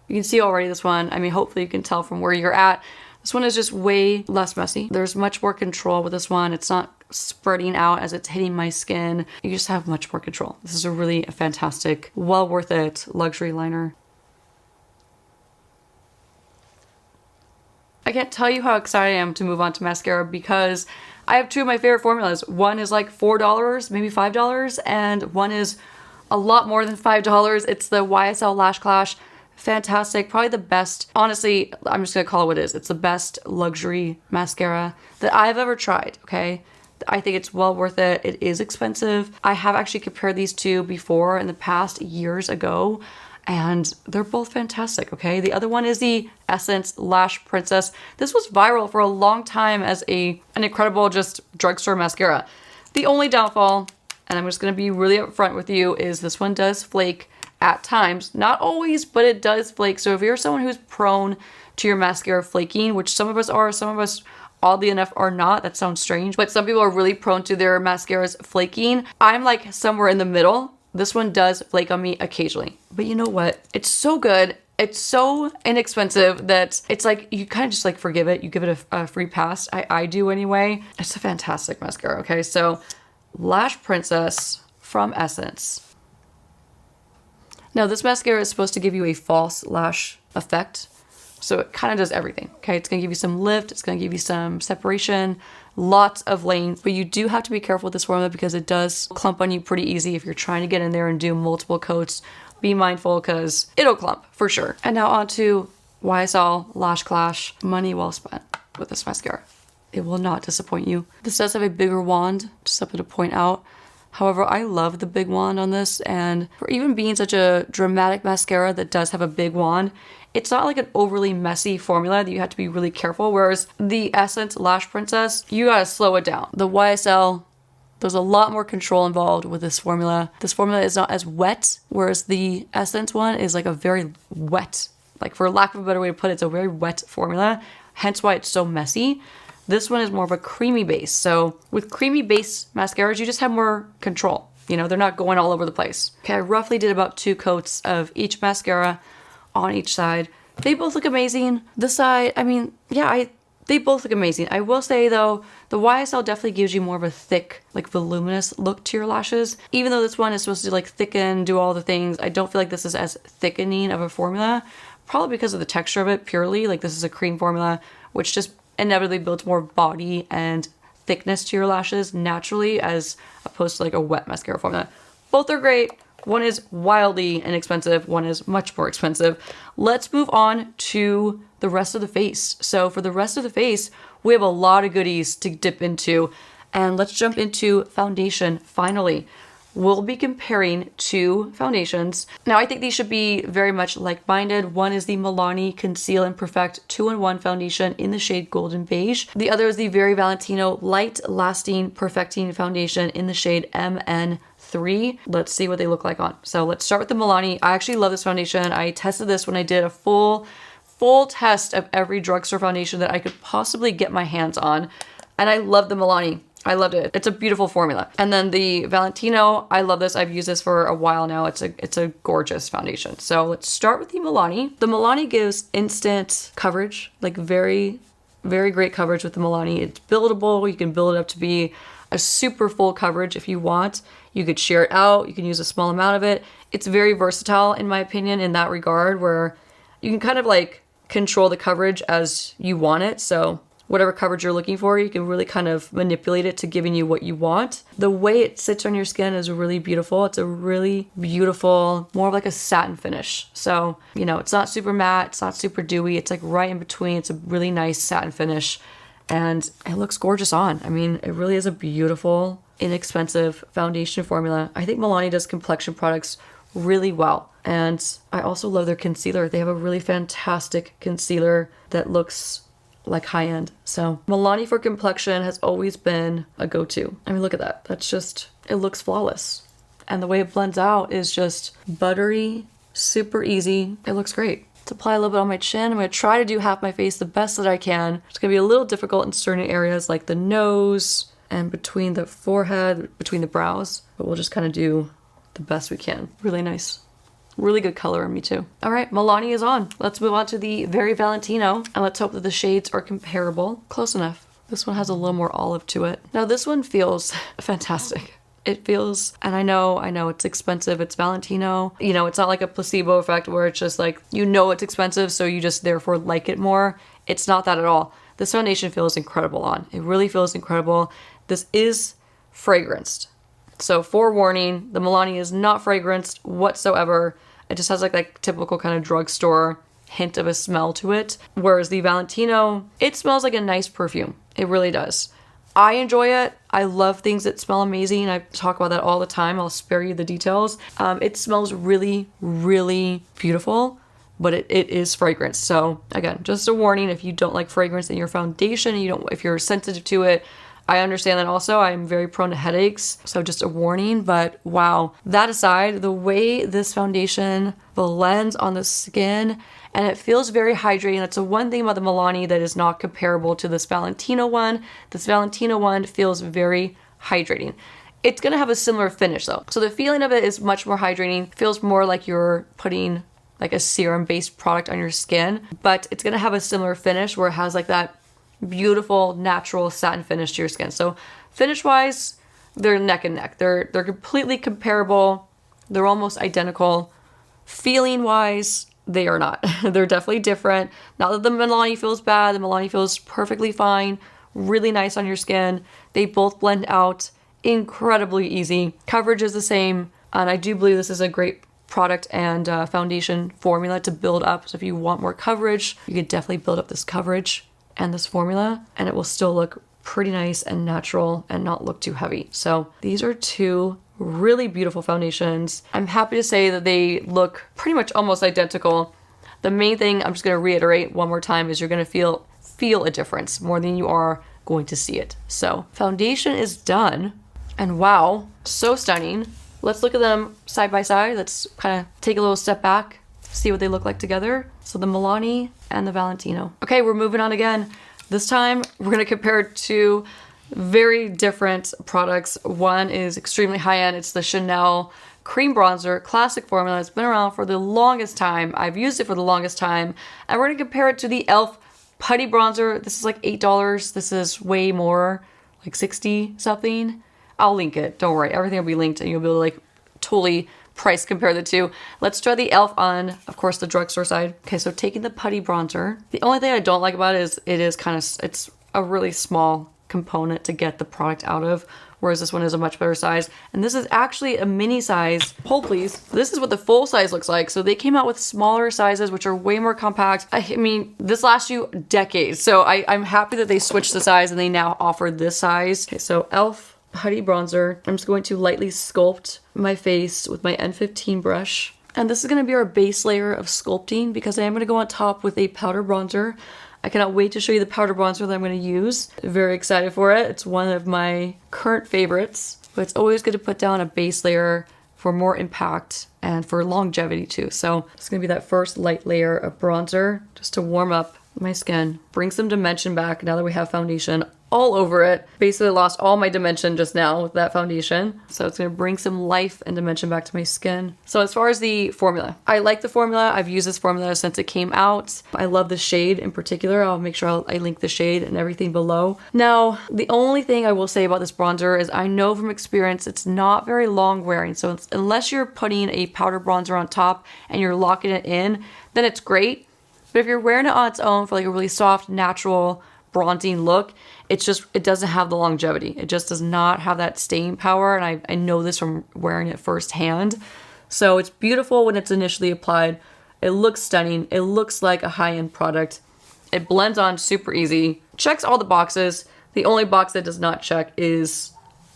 You can see already this one. I mean, hopefully you can tell from where you're at. This one is just way less messy. There's much more control with this one. It's not spreading out as it's hitting my skin. You just have much more control. This is a really fantastic, well worth it luxury liner. I can't tell you how excited I am to move on to mascara because I have two of my favorite formulas. One is like $4, maybe $5, and one is a lot more than $5. It's the YSL Lash Clash. Fantastic, probably the best. Honestly, I'm just gonna call it what it is. It's the best luxury mascara that I've ever tried, okay? I think it's well worth it. It is expensive. I have actually compared these two before in the past years ago, and they're both fantastic, okay? The other one is the Essence Lash Princess. This was viral for a long time as an incredible just drugstore mascara. The only downfall, and I'm just gonna be really upfront with you, is this one does flake at times. Not always, but it does flake. So if you're someone who's prone to your mascara flaking, which some of us are, some of us oddly enough are not. That sounds strange, but some people are really prone to their mascaras flaking. I'm like somewhere in the middle. This one does flake on me occasionally, but you know what? It's so good. It's so inexpensive that it's like you kind of just like forgive it. You give it a free pass. I do anyway. It's a fantastic mascara. Okay, so Lash Princess from Essence. Now this mascara is supposed to give you a false lash effect. So it kind of does everything, okay? It's gonna give you some lift, it's gonna give you some separation, lots of length, but you do have to be careful with this formula because it does clump on you pretty easy if you're trying to get in there and do multiple coats. Be mindful because it'll clump for sure. And now on to YSL Lash Clash. Money well spent with this mascara. It will not disappoint you. This does have a bigger wand, just something to point out. However, I love the big wand on this, and for even being such a dramatic mascara that does have a big wand, it's not like an overly messy formula that you have to be really careful, whereas the Essence Lash Princess, you gotta slow it down. The YSL, there's a lot more control involved with this formula. This formula is not as wet, whereas the Essence one is like a very wet, like for lack of a better way to put it, it's a very wet formula, hence why it's so messy. This one is more of a creamy base. So with creamy base mascaras, you just have more control. You know, they're not going all over the place. Okay, I roughly did about 2 coats of each mascara on each side. They both look amazing. This side, I mean, yeah, they both look amazing. I will say though, the YSL definitely gives you more of a thick, like voluminous look to your lashes. Even though this one is supposed to like thicken, do all the things, I don't feel like this is as thickening of a formula. Probably because of the texture of it purely. Like this is a cream formula, which just inevitably builds more body and thickness to your lashes naturally as opposed to like a wet mascara formula. Both are great. One is wildly inexpensive, one is much more expensive. Let's move on to the rest of the face. So for the rest of the face, we have a lot of goodies to dip into, and let's jump into foundation finally. We'll be comparing 2 foundations. Now I think these should be very much like-minded. One is the Milani Conceal and Perfect 2-in-1 foundation in the shade Golden Beige. The other is the Very Valentino Light Lasting Perfecting Foundation in the shade MN3. Let's see what they look like on. So let's start with the Milani. I actually love this foundation. I tested this when I did a full test of every drugstore foundation that I could possibly get my hands on. And I love the Milani. I loved it. It's a beautiful formula. And then the Valentino, I love this. I've used this for a while now. It's a gorgeous foundation. So let's start with the Milani. The Milani gives instant coverage, like very, very great coverage with the Milani. It's buildable. You can build it up to be a super full coverage if you want. You could share it out. You can use a small amount of it. It's very versatile in my opinion in that regard where you can kind of like control the coverage as you want it. So whatever coverage you're looking for, you can really kind of manipulate it to giving you what you want. The way it sits on your skin is really beautiful. It's a really beautiful, more of like a satin finish. So, you know, it's not super matte, it's not super dewy, it's like right in between. It's a really nice satin finish and it looks gorgeous on. I mean, it really is a beautiful, inexpensive foundation formula. I think Milani does complexion products really well. And I also love their concealer. They have a really fantastic concealer that looks like high end. So Milani for complexion has always been a go-to. I mean, look at that. That's just, it looks flawless. And the way it blends out is just buttery, super easy. It looks great. Let's apply a little bit on my chin. I'm gonna try to do half my face the best that I can. It's gonna be a little difficult in certain areas like the nose and between the forehead, between the brows, but we'll just kind of do the best we can. Really nice. Really good color on me too. All right, Milani is on. Let's move on to the Very Valentino and let's hope that the shades are comparable. Close enough. This one has a little more olive to it. Now this one feels fantastic. It feels, and I know it's expensive. It's Valentino. You know, it's not like a placebo effect where it's just like, you know it's expensive, so you just therefore like it more. It's not that at all. This foundation feels incredible on. It really feels incredible. This is fragranced. So forewarning, the Milani is not fragranced whatsoever. It just has like that typical kind of drugstore hint of a smell to it. Whereas the Valentino, it smells like a nice perfume. It really does. I enjoy it. I love things that smell amazing. I talk about that all the time. I'll spare you the details. It smells really, really beautiful, but it is fragrance. So again, just a warning, if you don't like fragrance in your foundation, if you're sensitive to it, I understand that also. I'm very prone to headaches, so just a warning. But wow, that aside, the way this foundation blends on the skin, and it feels very hydrating. That's the one thing about the Milani that is not comparable to this Valentino one. This Valentino one feels very hydrating. It's gonna have a similar finish though. So the feeling of it is much more hydrating. Feels more like you're putting like a serum-based product on your skin, but it's gonna have a similar finish where it has like that beautiful natural satin finish to your skin. So finish wise, they're neck and neck. They're completely comparable. They're almost identical. Feeling wise, they are not. They're definitely different. Not that the Milani feels bad. The Milani feels perfectly fine. Really nice on your skin. They both blend out incredibly easy. Coverage is the same, and I do believe this is a great product and foundation formula to build up. So if you want more coverage, you could definitely build up this coverage and this formula, and it will still look pretty nice and natural and not look too heavy. So these are two really beautiful foundations. I'm happy to say that they look pretty much almost identical. The main thing I'm just going to reiterate one more time is you're going to feel a difference more than you are going to see it. So foundation is done, and wow, so stunning. Let's look at them side by side. Let's kind of take a little step back, see what they look like together. So the Milani and the Valentino. Okay, we're moving on again. This time we're gonna compare two very different products. One is extremely high-end. It's the Chanel Cream Bronzer Classic Formula. It's been around for the longest time. I've used it for the longest time. And we're gonna compare it to the e.l.f. Putty Bronzer. This is like $8. This is way more, like 60 something. I'll link it, don't worry. Everything will be linked and you'll be able to like totally price compare the two. Let's try the e.l.f. on, of course, the drugstore side. Okay, so taking the Putty Bronzer. The only thing I don't like about it is it's a really small component to get the product out of, whereas this one is a much better size. And this is actually a mini size. Hold please. This is what the full size looks like. So they came out with smaller sizes, which are way more compact. I mean, this lasts you decades. So I'm happy that they switched the size and they now offer this size. Okay, so e.l.f. Putty Bronzer. I'm just going to lightly sculpt my face with my N15 brush. And this is going to be our base layer of sculpting because I am going to go on top with a powder bronzer. I cannot wait to show you the powder bronzer that I'm going to use. Very excited for it. It's one of my current favorites, but it's always good to put down a base layer for more impact and for longevity too. So it's going to be that first light layer of bronzer just to warm up my skin, bring some dimension back now that we have foundation all over it. Basically lost all my dimension just now with that foundation. So it's gonna bring some life and dimension back to my skin. So as far as the formula, I like the formula. I've used this formula since it came out. I love the shade in particular. I'll make sure I link the shade and everything below. Now, the only thing I will say about this bronzer is I know from experience it's not very long wearing. So unless you're putting a powder bronzer on top and you're locking it in, then it's great. But if you're wearing it on its own for like a really soft, natural, bronzing look, it doesn't have the longevity. It just does not have that staying power, and I know this from wearing it firsthand. So it's beautiful when it's initially applied. It looks stunning. It looks like a high-end product. It blends on super easy. Checks all the boxes. The only box that does not check is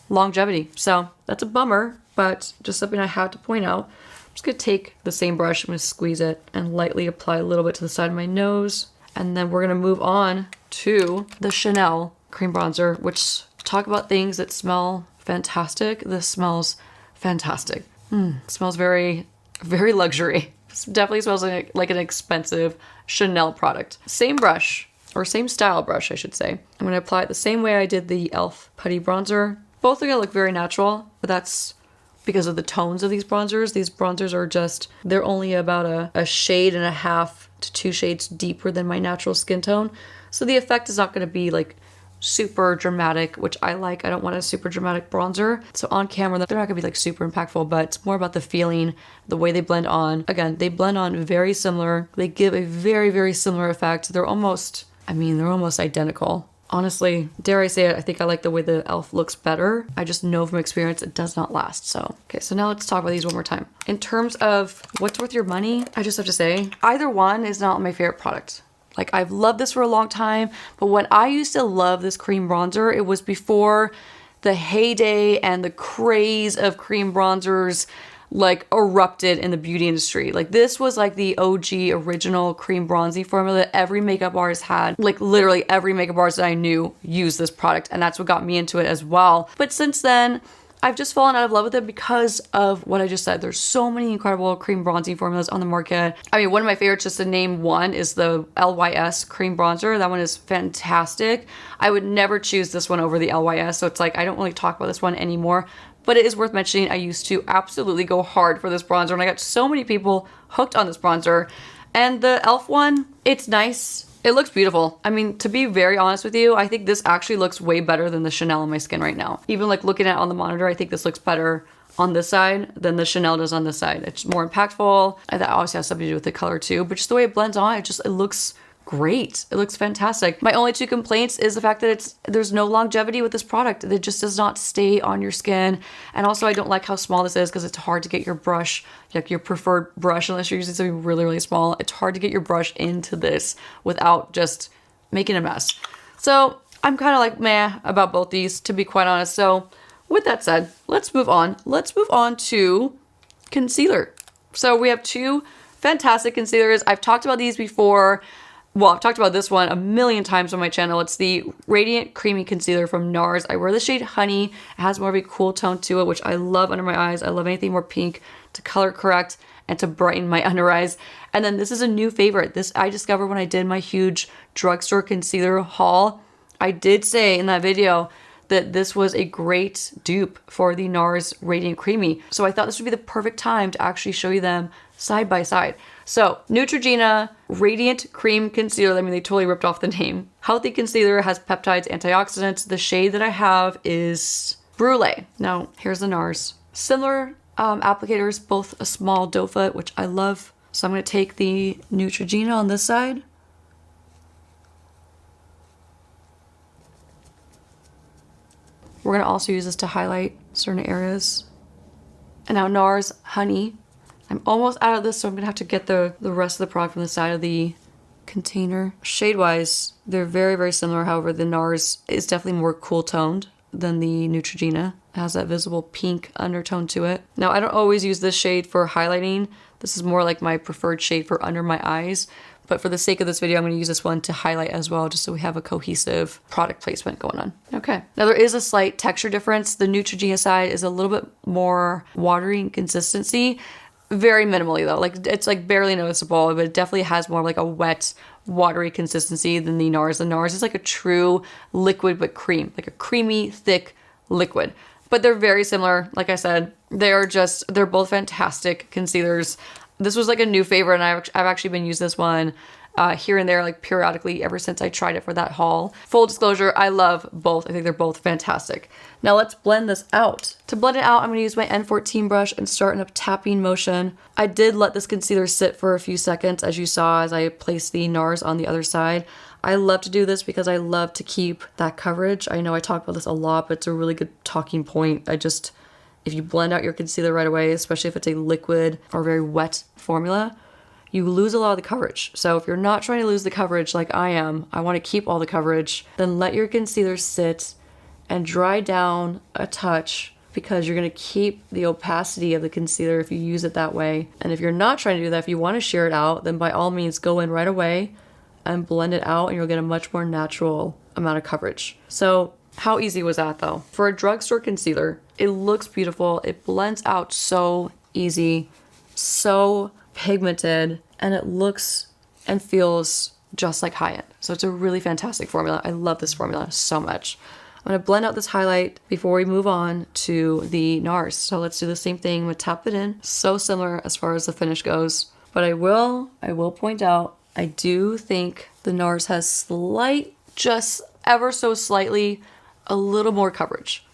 longevity. So that's a bummer, but just something I have to point out. I'm just gonna take the same brush, I'm gonna squeeze it and lightly apply a little bit to the side of my nose. And then we're gonna move on to the Chanel Cream Bronzer, which talk about things that smell fantastic. This smells fantastic. It smells very, very luxury. This definitely smells like an expensive Chanel product. Same brush, or same style brush, I should say. I'm gonna apply it the same way I did the e.l.f. Putty Bronzer. Both are gonna look very natural, but that's because of the tones of these bronzers. These bronzers are just, they're only about a shade and a half to 2 shades deeper than my natural skin tone. So the effect is not gonna be like super dramatic, which I like. I don't want a super dramatic bronzer. So on camera, they're not gonna be like super impactful, but it's more about the feeling, the way they blend on. Again, they blend on very similar. They give a very, very similar effect. They're almost identical. Honestly, dare I say it, I think I like the way the e.l.f. looks better. I just know from experience it does not last. So, okay, so now let's talk about these one more time. In terms of what's worth your money, I just have to say, either one is not my favorite product. Like, I've loved this for a long time, but when I used to love this cream bronzer, it was before the heyday and the craze of cream bronzers like erupted in the beauty industry. Like, this was like the OG original cream bronzing formula that every makeup artist had. Like, literally every makeup artist that I knew used this product, and that's what got me into it as well. But since then, I've just fallen out of love with it because of what I just said. There's so many incredible cream bronzing formulas on the market. I mean, one of my favorites, just to name one, is the LYS cream bronzer. That one is fantastic. I would never choose this one over the LYS, so it's like I don't really talk about this one anymore, but it is worth mentioning. I used to absolutely go hard for this bronzer, and I got so many people hooked on this bronzer. And the e.l.f. one, it's nice. It looks beautiful. I mean, to be very honest with you, I think this actually looks way better than the Chanel on my skin right now. Even like looking at it on the monitor, I think this looks better on this side than the Chanel does on this side. It's more impactful. And that obviously has something to do with the color too, but just the way it blends on, it looks great. It looks fantastic. My only two complaints is the fact that there's no longevity with this product. It just does not stay on your skin. And also, I don't like how small this is because it's hard to get your brush, like your preferred brush, unless you're using something really, really small. It's hard to get your brush into this without just making a mess. So I'm kind of like meh about both these, to be quite honest. So with that said, let's move on. Let's move on to concealer. So we have two fantastic concealers. I've talked about these before. Well, I've talked about this one a million times on my channel. It's the Radiant Creamy Concealer from NARS. I wear the shade Honey. It has more of a cool tone to it, which I love under my eyes. I love anything more pink to color correct and to brighten my under eyes. And then this is a new favorite. This I discovered when I did my huge drugstore concealer haul. I did say in that video that this was a great dupe for the NARS Radiant Creamy. So I thought this would be the perfect time to actually show you them side by side. So Neutrogena Radiant Cream Concealer. I mean, they totally ripped off the name. Healthy concealer, has peptides, antioxidants. The shade that I have is Brûlée. Now, here's the NARS. Similar applicators, both a small doe foot, which I love. So I'm going to take the Neutrogena on this side. We're going to also use this to highlight certain areas. And now NARS Honey. I'm almost out of this, so I'm going to have to get the rest of the product from the side of the container. Shade-wise, they're very, very similar. However, the NARS is definitely more cool-toned than the Neutrogena. It has that visible pink undertone to it. Now, I don't always use this shade for highlighting. This is more like my preferred shade for under my eyes. But for the sake of this video, I'm going to use this one to highlight as well, just so we have a cohesive product placement going on. Okay. Now, there is a slight texture difference. The Neutrogena side is a little bit more watery in consistency. Very minimally though, like it's like barely noticeable, but it definitely has more like a wet, watery consistency than the NARS. The NARS is like a true liquid but cream, like a creamy, thick liquid. But they're very similar. Like I said, they're both fantastic concealers. This was like a new favorite, and I've actually been using this one here and there, like periodically, ever since I tried it for that haul. Full disclosure, I love both. I think they're both fantastic. Now let's blend this out. To blend it out, I'm going to use my N14 brush and start in a tapping motion. I did let this concealer sit for a few seconds, as you saw, as I placed the NARS on the other side. I love to do this because I love to keep that coverage. I know I talk about this a lot, but it's a really good talking point. If you blend out your concealer right away, especially if it's a liquid or very wet formula, you lose a lot of the coverage. So if you're not trying to lose the coverage like I am, I want to keep all the coverage, then let your concealer sit and dry down a touch, because you're going to keep the opacity of the concealer if you use it that way. And if you're not trying to do that, if you want to sheer it out, then by all means go in right away and blend it out, and you'll get a much more natural amount of coverage. So how easy was that though? For a drugstore concealer, it looks beautiful. It blends out so easy, so pigmented, and it looks and feels just like high-end. So it's a really fantastic formula. I love this formula so much. I'm going to blend out this highlight before we move on to the NARS. So let's do the same thing. I'm going to tap it in. So similar as far as the finish goes. But I will point out, I do think the NARS has just ever so slightly, a little more coverage.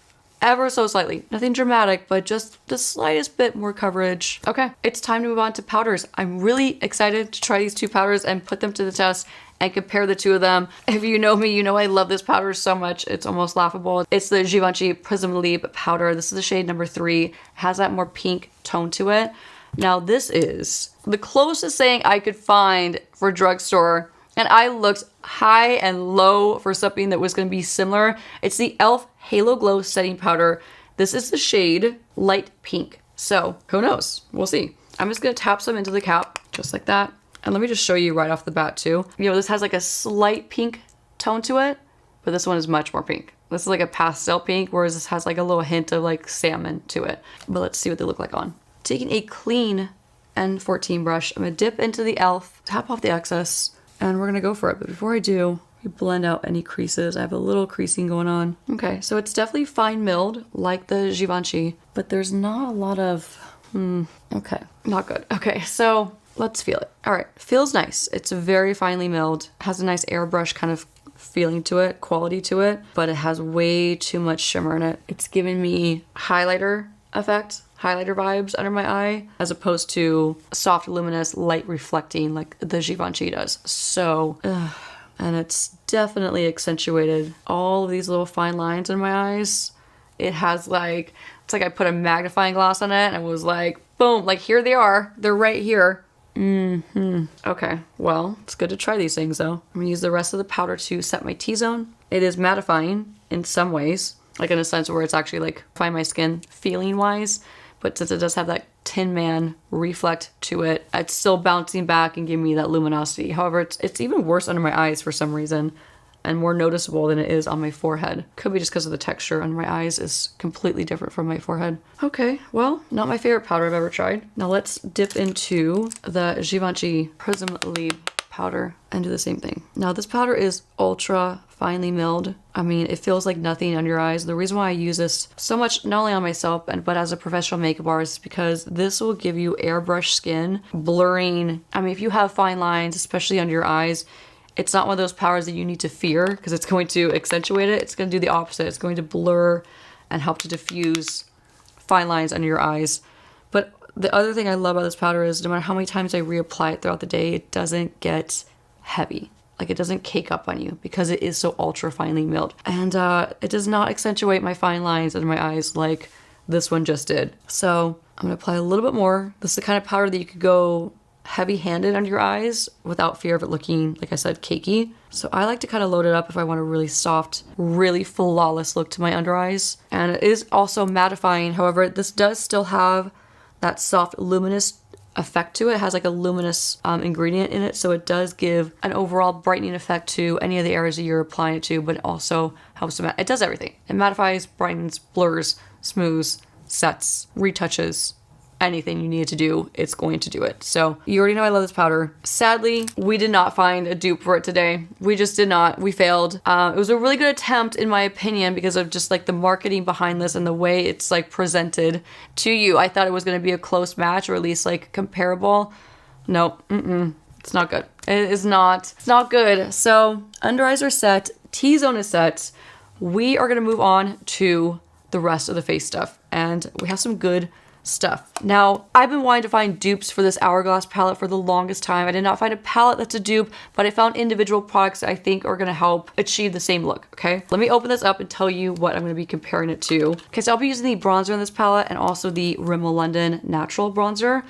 Ever so slightly. Nothing dramatic, but just the slightest bit more coverage. Okay, it's time to move on to powders. I'm really excited to try these two powders and put them to the test and compare the two of them. If you know me, you know I love this powder so much. It's almost laughable. It's the Givenchy Prism Libre powder. This is the shade number 3. It has that more pink tone to it. Now this is the closest thing I could find for drugstore And I looked high and low for something that was going to be similar. It's the e.l.f. Halo Glow Setting Powder. This is the shade Light Pink. So who knows? We'll see. I'm just going to tap some into the cap just like that. And let me just show you right off the bat too. You know, this has like a slight pink tone to it, but this one is much more pink. This is like a pastel pink, whereas this has like a little hint of like salmon to it. But let's see what they look like on. Taking a clean N14 brush, I'm gonna dip into the e.l.f., tap off the excess, and we're gonna go for it. But before I do, we blend out any creases. I have a little creasing going on. Okay, so it's definitely fine milled like the Givenchy, but there's not a lot of, okay, not good. Okay, so let's feel it. All right, feels nice. It's very finely milled, has a nice airbrush kind of feeling to it, quality to it, but it has way too much shimmer in it. It's giving me highlighter effect, highlighter vibes under my eye, as opposed to soft, luminous, light reflecting like the Givenchy does. So, and it's definitely accentuated all of these little fine lines in my eyes. It has like, it's like I put a magnifying glass on it and it was like, boom, like here they are. They're right here. Okay, well, it's good to try these things though. I'm gonna use the rest of the powder to set my T-zone. It is mattifying in some ways, like in a sense where it's actually like fine my skin feeling wise, but since it does have that Tin Man reflect to it, it's still bouncing back and giving me that luminosity. However, it's even worse under my eyes for some reason, and more noticeable than it is on my forehead. Could be just because of the texture under my eyes is completely different from my forehead. Okay, well, not my favorite powder I've ever tried. Now let's dip into the Givenchy Prism Leave powder and do the same thing. Now this powder is ultra finely milled. I mean, it feels like nothing under your eyes. The reason why I use this so much, not only on myself, but as a professional makeup artist, is because this will give you airbrush skin, blurring. I mean, if you have fine lines, especially under your eyes, it's not one of those powders that you need to fear because it's going to accentuate it. It's going to do the opposite. It's going to blur and help to diffuse fine lines under your eyes. But the other thing I love about this powder is no matter how many times I reapply it throughout the day, it doesn't get heavy. Like it doesn't cake up on you because it is so ultra finely milled. And it does not accentuate my fine lines under my eyes like this one just did. So I'm going to apply a little bit more. This is the kind of powder that you could go heavy-handed under your eyes without fear of it looking, like I said, cakey. So I like to kind of load it up if I want a really soft, really flawless look to my under eyes. And it is also mattifying. However, this does still have that soft, luminous effect to it. It has like a luminous ingredient in it, so it does give an overall brightening effect to any of the areas that you're applying it to, but it also helps to it does everything. It mattifies, brightens, blurs, smooths, sets, retouches. Anything you need it to do, it's going to do it. So you already know I love this powder. Sadly, we did not find a dupe for it today. We just did not. We failed. It was a really good attempt in my opinion because of just like the marketing behind this and the way it's like presented to you. I thought it was going to be a close match or at least like comparable. Nope. It's not good. It is not. It's not good. So under eyes are set. T-zone is set. We are going to move on to the rest of the face stuff, and we have some good stuff. Now, I've been wanting to find dupes for this Hourglass palette for the longest time. I did not find a palette that's a dupe, but I found individual products that I think are going to help achieve the same look, okay? Let me open this up and tell you what I'm going to be comparing it to. Okay, so I'll be using the bronzer in this palette and also the Rimmel London Natural Bronzer.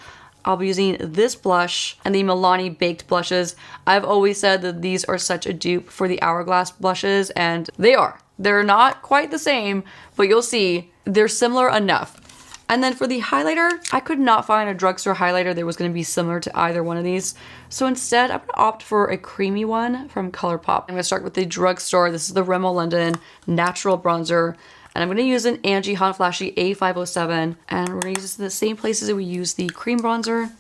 I'll be using this blush and the Milani Baked blushes. I've always said that these are such a dupe for the Hourglass blushes, and they are. They're not quite the same, but you'll see they're similar enough. And then for the highlighter, I could not find a drugstore highlighter that was going to be similar to either one of these. So instead, I'm going to opt for a creamy one from Colourpop. I'm going to start with the drugstore. This is the Rimmel London Natural Bronzer. And I'm going to use an Angie Hot Flashy A507. And we're going to use this in the same places that we use the cream bronzer.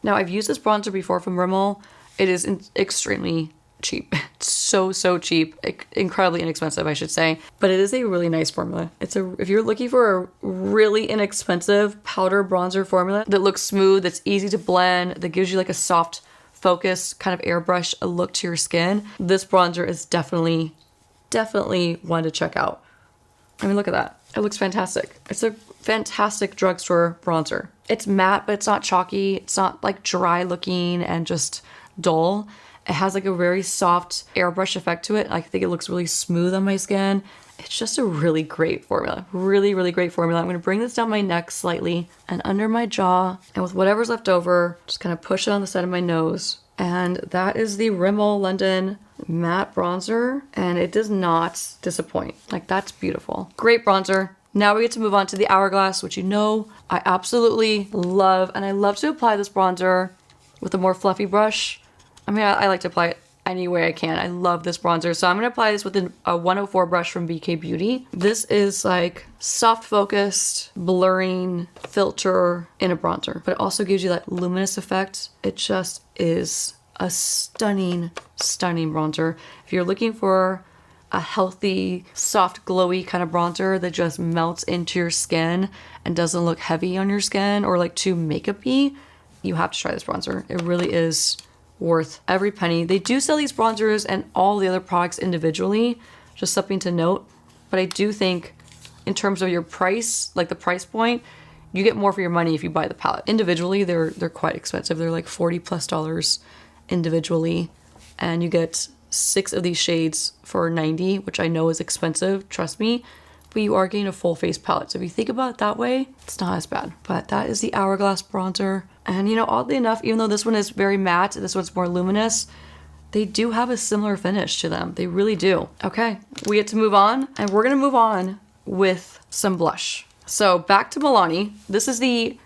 Now, I've used this bronzer before from Rimmel. It is extremely cheap. It's so cheap. Incredibly inexpensive, I should say. But it is a really nice formula. If you're looking for a really inexpensive powder bronzer formula that looks smooth, that's easy to blend, that gives you like a soft focus, kind of airbrush a look to your skin, this bronzer is definitely one to check out. I mean, look at that. It looks fantastic. It's a fantastic drugstore bronzer. It's matte, but it's not chalky. It's not like dry looking and just dull. It has like a very soft airbrush effect to it. I think it looks really smooth on my skin. It's just a really great formula. Really, really great formula. I'm going to bring this down my neck slightly and under my jaw. And with whatever's left over, just kind of push it on the side of my nose. And that is the Rimmel London Matte Bronzer. And it does not disappoint. Like, that's beautiful. Great bronzer. Now we get to move on to the Hourglass, which you know I absolutely love. And I love to apply this bronzer with a more fluffy brush. I mean, I like to apply it any way I can. I love this bronzer. So I'm going to apply this with a 104 brush from BK Beauty. This is like soft focused, blurring filter in a bronzer, but it also gives you that luminous effect. It just is a stunning, stunning bronzer. If you're looking for a healthy, soft, glowy kind of bronzer that just melts into your skin and doesn't look heavy on your skin or like too makeup-y, you have to try this bronzer. It really is worth every penny. They do sell these bronzers and all the other products individually, just something to note. But I do think in terms of your price, like the price point, you get more for your money if you buy the palette. Individually, they're quite expensive. They're like $40+ individually. And you get 6 of these shades for $90, which I know is expensive, trust me. But you are getting a full face palette. So if you think about it that way, it's not as bad. But that is the Hourglass bronzer. And you know, oddly enough, even though this one is very matte, this one's more luminous, they do have a similar finish to them. They really do. Okay, we get to move on, and we're gonna move on with some blush. So back to Milani. This is the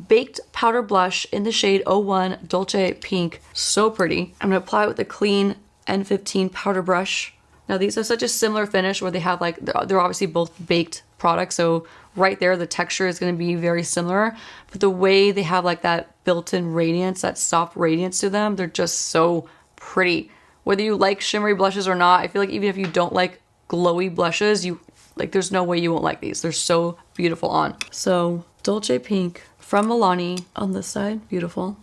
Baked Powder Blush in the shade 01 Dolce Pink. So pretty. I'm gonna apply it with a clean N15 powder brush. Now these have such a similar finish where they have like, they're obviously both baked products. So right there, the texture is going to be very similar, but the way they have like that built-in radiance, that soft radiance to them, they're just so pretty. Whether you like shimmery blushes or not, I feel like even if you don't like glowy blushes, there's no way you won't like these. They're so beautiful on. So Dolce Pink from Milani on this side, beautiful.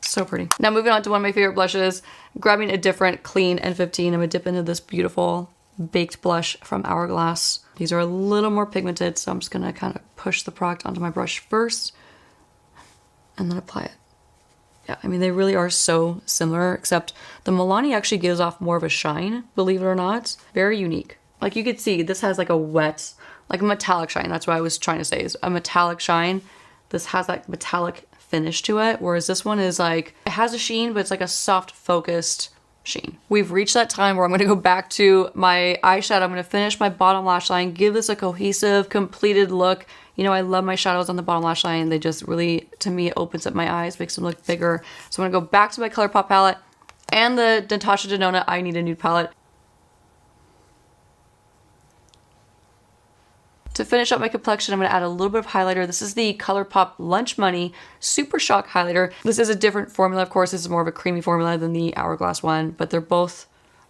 So pretty. Now moving on to one of my favorite blushes, grabbing a different clean N15. I'm gonna dip into this beautiful baked blush from Hourglass. These are a little more pigmented, so I'm just gonna kind of push the product onto my brush first and then apply it. Yeah, I mean, they really are so similar, except the Milani actually gives off more of a shine, believe it or not. Very unique. Like you could see, this has like a wet, like a metallic shine. That's what I was trying to say, is a metallic shine. This has that metallic finish to it, whereas this one is like, it has a sheen, but it's like a soft focused sheen. We've reached that time where I'm going to go back to my eyeshadow. I'm going to finish my bottom lash line, give this a cohesive, completed look. You know, I love my shadows on the bottom lash line. They just really, to me, it opens up my eyes, makes them look bigger. So I'm going to go back to my Colourpop palette and the Natasha Denona I Need a Nude palette. To finish up my complexion, I'm going to add a little bit of highlighter. This is the Colourpop Lunch Money Super Shock Highlighter. This is a different formula, of course. This is more of a creamy formula than the Hourglass one, but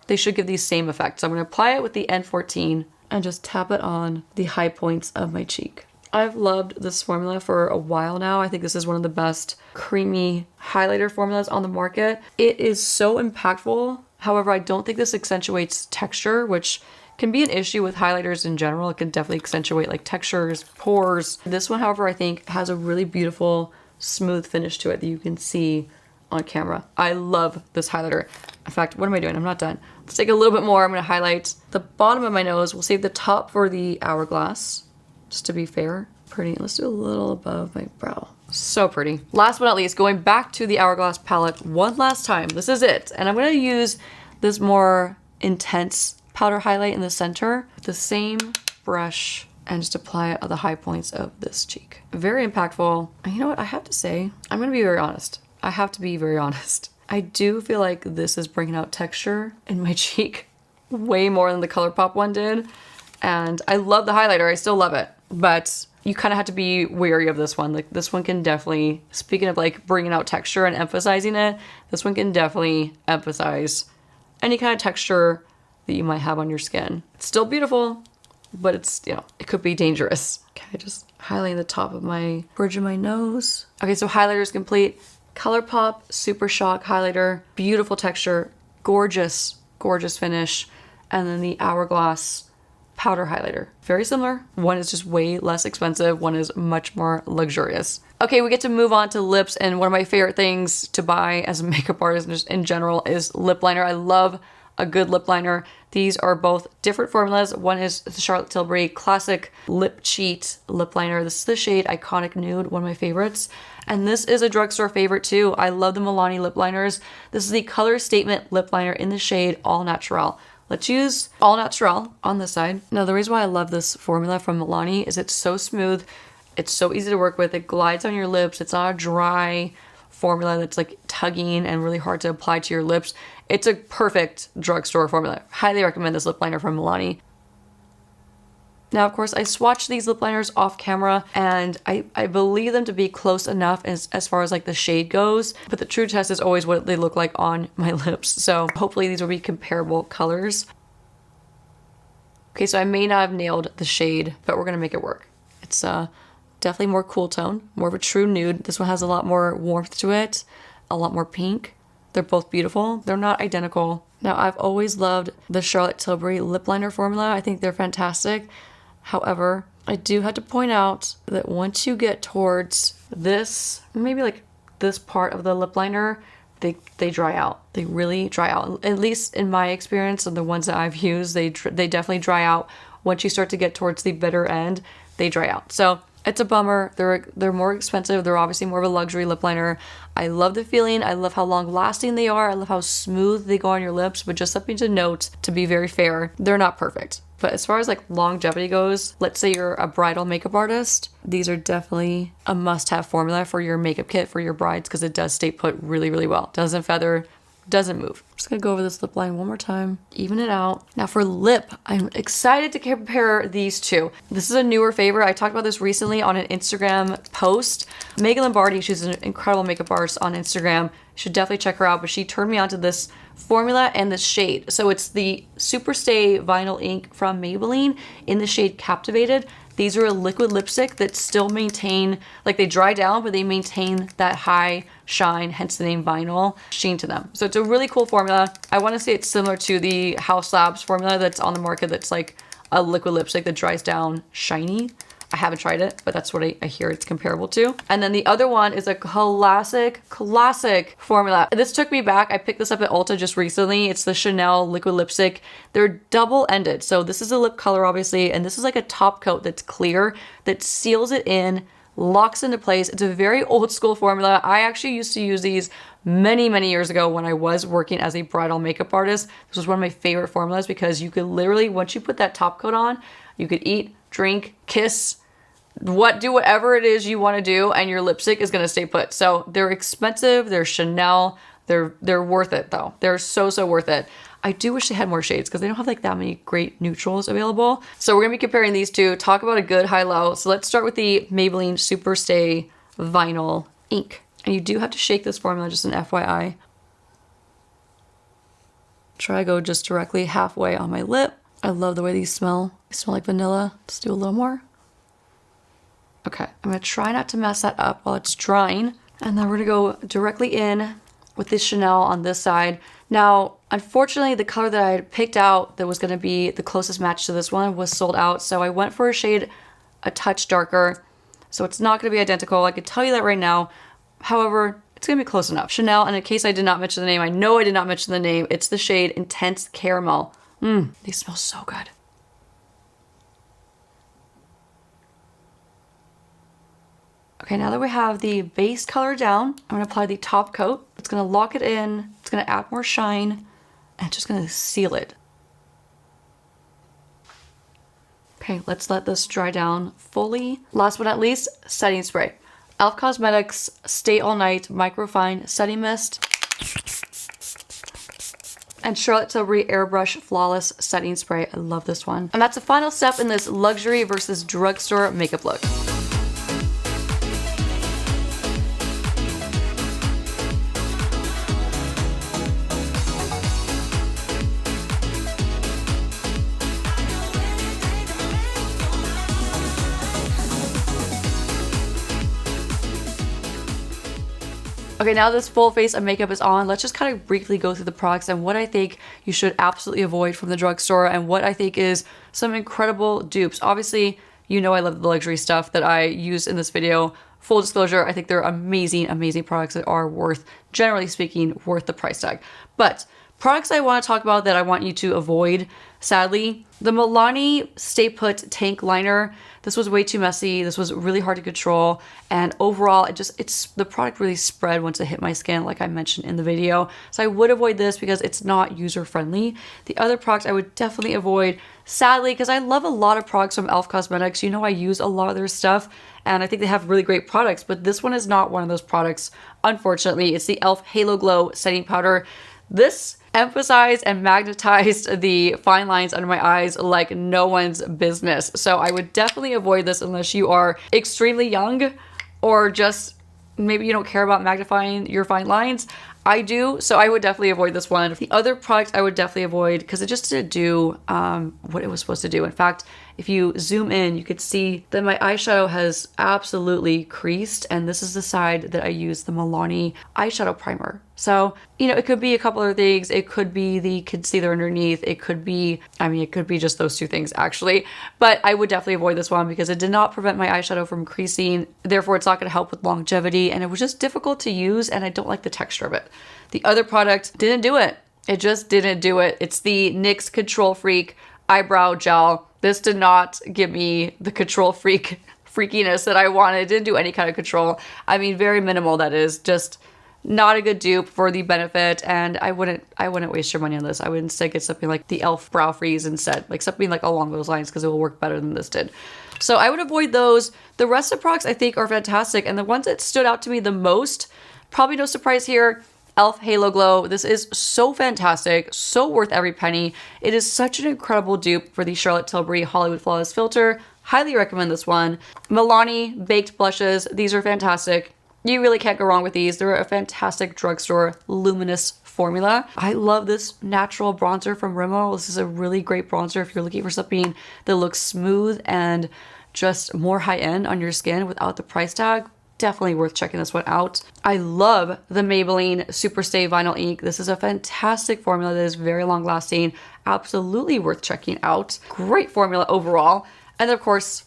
they should give the same effect. So I'm going to apply it with the N14 and just tap it on the high points of my cheek. I've loved this formula for a while now. I think this is one of the best creamy highlighter formulas on the market. It is so impactful. However, I don't think this accentuates texture, which can be an issue with highlighters in general. It can definitely accentuate like textures, pores. This one, however, I think has a really beautiful, smooth finish to it that you can see on camera. I love this highlighter. In fact, what am I doing? I'm not done. Let's take a little bit more. I'm gonna highlight the bottom of my nose. We'll save the top for the Hourglass, just to be fair. Pretty. Let's do a little above my brow. So pretty. Last but not least, going back to the Hourglass palette one last time. This is it. And I'm gonna use this more intense powder highlight in the center with the same brush and just apply it at the high points of this cheek. Very impactful. And you know what? I have to say, I'm gonna be very honest. I have to be very honest. I do feel like this is bringing out texture in my cheek way more than the Colourpop one did. And I love the highlighter. I still love it. But you kind of have to be wary of this one. Like this one can definitely, speaking of like bringing out texture and emphasizing it, this one can definitely emphasize any kind of texture that you might have on your skin. It's still beautiful, but it's, you know, it could be dangerous. Okay, just highlighting the top of my bridge of my nose. Okay, so highlighter is complete. Colourpop Super Shock highlighter, beautiful texture, gorgeous, gorgeous finish. And then the Hourglass powder highlighter. Very similar. One is just way less expensive. One is much more luxurious. Okay, we get to move on to lips, and one of my favorite things to buy as a makeup artist just in general is lip liner. I love a good lip liner. These are both different formulas. One is the Charlotte Tilbury Classic Lip Cheat Lip Liner. This is the shade Iconic Nude, one of my favorites. And this is a drugstore favorite too. I love the Milani lip liners. This is the Color Statement Lip Liner in the shade All Natural. Let's use All Natural on this side. Now, the reason why I love this formula from Milani is it's so smooth. It's so easy to work with. It glides on your lips. It's not a dry formula that's like tugging and really hard to apply to your lips. It's a perfect drugstore formula. Highly recommend this lip liner from Milani. Now, of course, I swatched these lip liners off camera and I believe them to be close enough as far as like the shade goes, but the true test is always what they look like on my lips. So hopefully these will be comparable colors. Okay, so I may not have nailed the shade, but we're gonna make it work. It's definitely more cool tone, more of a true nude. This one has a lot more warmth to it, a lot more pink. They're both beautiful. They're not identical. Now, I've always loved the Charlotte Tilbury lip liner formula. I think they're fantastic. However, I do have to point out that once you get towards this, maybe like this part of the lip liner, they dry out. They really dry out. At least in my experience and the ones that I've used, they definitely dry out. Once you start to get towards the bitter end, they dry out. So it's a bummer. They're more expensive. They're obviously more of a luxury lip liner. I love the feeling. I love how long lasting they are. I love how smooth they go on your lips, but just something to note, to be very fair, they're not perfect. But as far as like longevity goes, let's say you're a bridal makeup artist, these are definitely a must-have formula for your makeup kit for your brides because it does stay put really, really well. Doesn't feather, doesn't move. I'm just gonna go over this lip line one more time, even it out. Now for lip, I'm excited to compare these two. This is a newer favorite. I talked about this recently on an Instagram post. Megan Lombardi, she's an incredible makeup artist on Instagram. You should definitely check her out, but she turned me onto this formula and this shade. So it's the Superstay Vinyl Ink from Maybelline in the shade Captivated. These are a liquid lipstick that still maintain, like they dry down, but they maintain that high shine, hence the name vinyl, sheen to them. So it's a really cool formula. I want to say it's similar to the House Labs formula that's on the market that's like a liquid lipstick that dries down shiny. I haven't tried it, but that's what I hear it's comparable to. And then the other one is a classic formula. This took me back. I picked this up at Ulta just recently. It's the Chanel liquid lipstick. They're double-ended. So this is a lip color, obviously, and this is like a top coat that's clear, that seals it in, locks into place. It's a very old school formula. I actually used to use these many, many years ago when I was working as a bridal makeup artist. This was one of my favorite formulas because you could literally, once you put that top coat on, you could eat, drink, kiss, do whatever it is you want to do, and your lipstick is going to stay put. So they're expensive. They're Chanel. They're worth it though. They're so worth it. I do wish they had more shades because they don't have like that many great neutrals available. So we're gonna be comparing these two, talk about a good high-low. So let's start with the Maybelline Superstay Vinyl Ink. And you do have to shake this formula, just an FYI. Try to go just directly halfway on my lip. I love the way these smell. They smell like vanilla. Let's do a little more. Okay, I'm gonna try not to mess that up while it's drying. And then we're gonna go directly in with this Chanel on this side. Now, unfortunately, the color that I had picked out that was gonna be the closest match to this one was sold out. So I went for a shade a touch darker. So it's not gonna be identical. I can tell you that right now. However, it's gonna be close enough. Chanel, and in case I did not mention the name, I know I did not mention the name, it's the shade Intense Caramel. They smell so good. Okay, now that we have the base color down, I'm gonna apply the top coat. It's gonna lock it in, it's gonna add more shine, and it's just gonna seal it. Okay, let's let this dry down fully. Last but not least, setting spray. e.l.f. Cosmetics Stay All Night Microfine Setting Mist. And Charlotte Tilbury Airbrush Flawless Setting Spray. I love this one. And that's the final step in this luxury versus drugstore makeup look. Okay, now this full face of makeup is on, let's just kind of briefly go through the products and what I think you should absolutely avoid from the drugstore and what I think is some incredible dupes. Obviously, you know I love the luxury stuff that I use in this video. Full disclosure, I think they're amazing, amazing products that are worth, generally speaking, worth the price tag. But Products I want to talk about that I want you to avoid, sadly, the Milani Stay Put Tank Liner. This was way too messy. This was really hard to control. And overall, the product really spread once it hit my skin, like I mentioned in the video. So I would avoid this because it's not user-friendly. The other products I would definitely avoid, sadly, because I love a lot of products from e.l.f. Cosmetics. You know, I use a lot of their stuff and I think they have really great products, but this one is not one of those products, unfortunately. It's the e.l.f. Halo Glow Setting Powder. This emphasized and magnetized the fine lines under my eyes like no one's business. So I would definitely avoid this unless you are extremely young or just maybe you don't care about magnifying your fine lines. I do, so I would definitely avoid this one. The other product I would definitely avoid because it just didn't do what it was supposed to do. In fact, if you zoom in, you could see that my eyeshadow has absolutely creased, and this is the side that I use the Milani eyeshadow primer. So, you know, it could be a couple other things. It could be the concealer underneath. It could be, I mean, it could be just those two things actually, but I would definitely avoid this one because it did not prevent my eyeshadow from creasing. Therefore, it's not going to help with longevity, and it was just difficult to use, and I don't like the texture of it. The other product didn't do it. It just didn't do it. It's the NYX Control Freak Eyebrow Gel. This did not give me the control freakiness that I wanted. It didn't do any kind of control. I mean, very minimal, that is. Just not a good dupe for the benefit, and I wouldn't waste your money on this. I would instead get something like the e.l.f. Brow Freeze instead. Like something like along those lines because it will work better than this did. So I would avoid those. The rest of the products I think are fantastic, and the ones that stood out to me the most, probably no surprise here, e.l.f. Halo Glow. This is so fantastic, so worth every penny. It is such an incredible dupe for the Charlotte Tilbury Hollywood Flawless Filter. Highly recommend this one. Milani Baked Blushes. These are fantastic. You really can't go wrong with these. They're a fantastic drugstore luminous formula. I love this natural bronzer from Rimmel. This is a really great bronzer if you're looking for something that looks smooth and just more high-end on your skin without the price tag. Definitely worth checking this one out. I love the Maybelline Superstay Vinyl Ink. This is a fantastic formula that is very long lasting. Absolutely worth checking out. Great formula overall. And of course,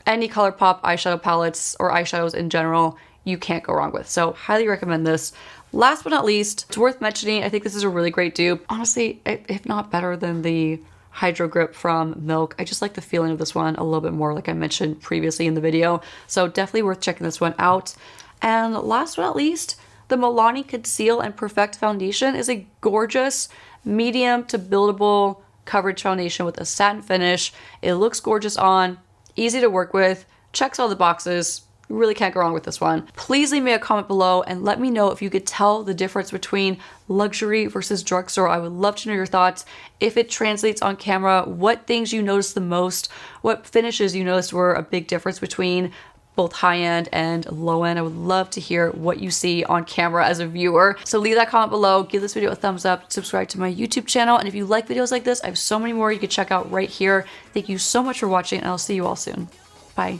any Colourpop eyeshadow palettes or eyeshadows in general, you can't go wrong with. So highly recommend this. Last but not least, it's worth mentioning, I think this is a really great dupe. Honestly, if not better than the Hydro Grip from Milk. I just like the feeling of this one a little bit more, like I mentioned previously in the video. So definitely worth checking this one out. And last but not least, the Milani Conceal and Perfect Foundation is a gorgeous medium to buildable coverage foundation with a satin finish. It looks gorgeous on, easy to work with, checks all the boxes. You really can't go wrong with this one. Please leave me a comment below and let me know if you could tell the difference between luxury versus drugstore. I would love to know your thoughts. If it translates on camera, what things you noticed the most, what finishes you noticed were a big difference between both high-end and low-end. I would love to hear what you see on camera as a viewer. So leave that comment below, give this video a thumbs up, subscribe to my YouTube channel, and if you like videos like this, I have so many more you can check out right here. Thank you so much for watching, and I'll see you all soon. Bye.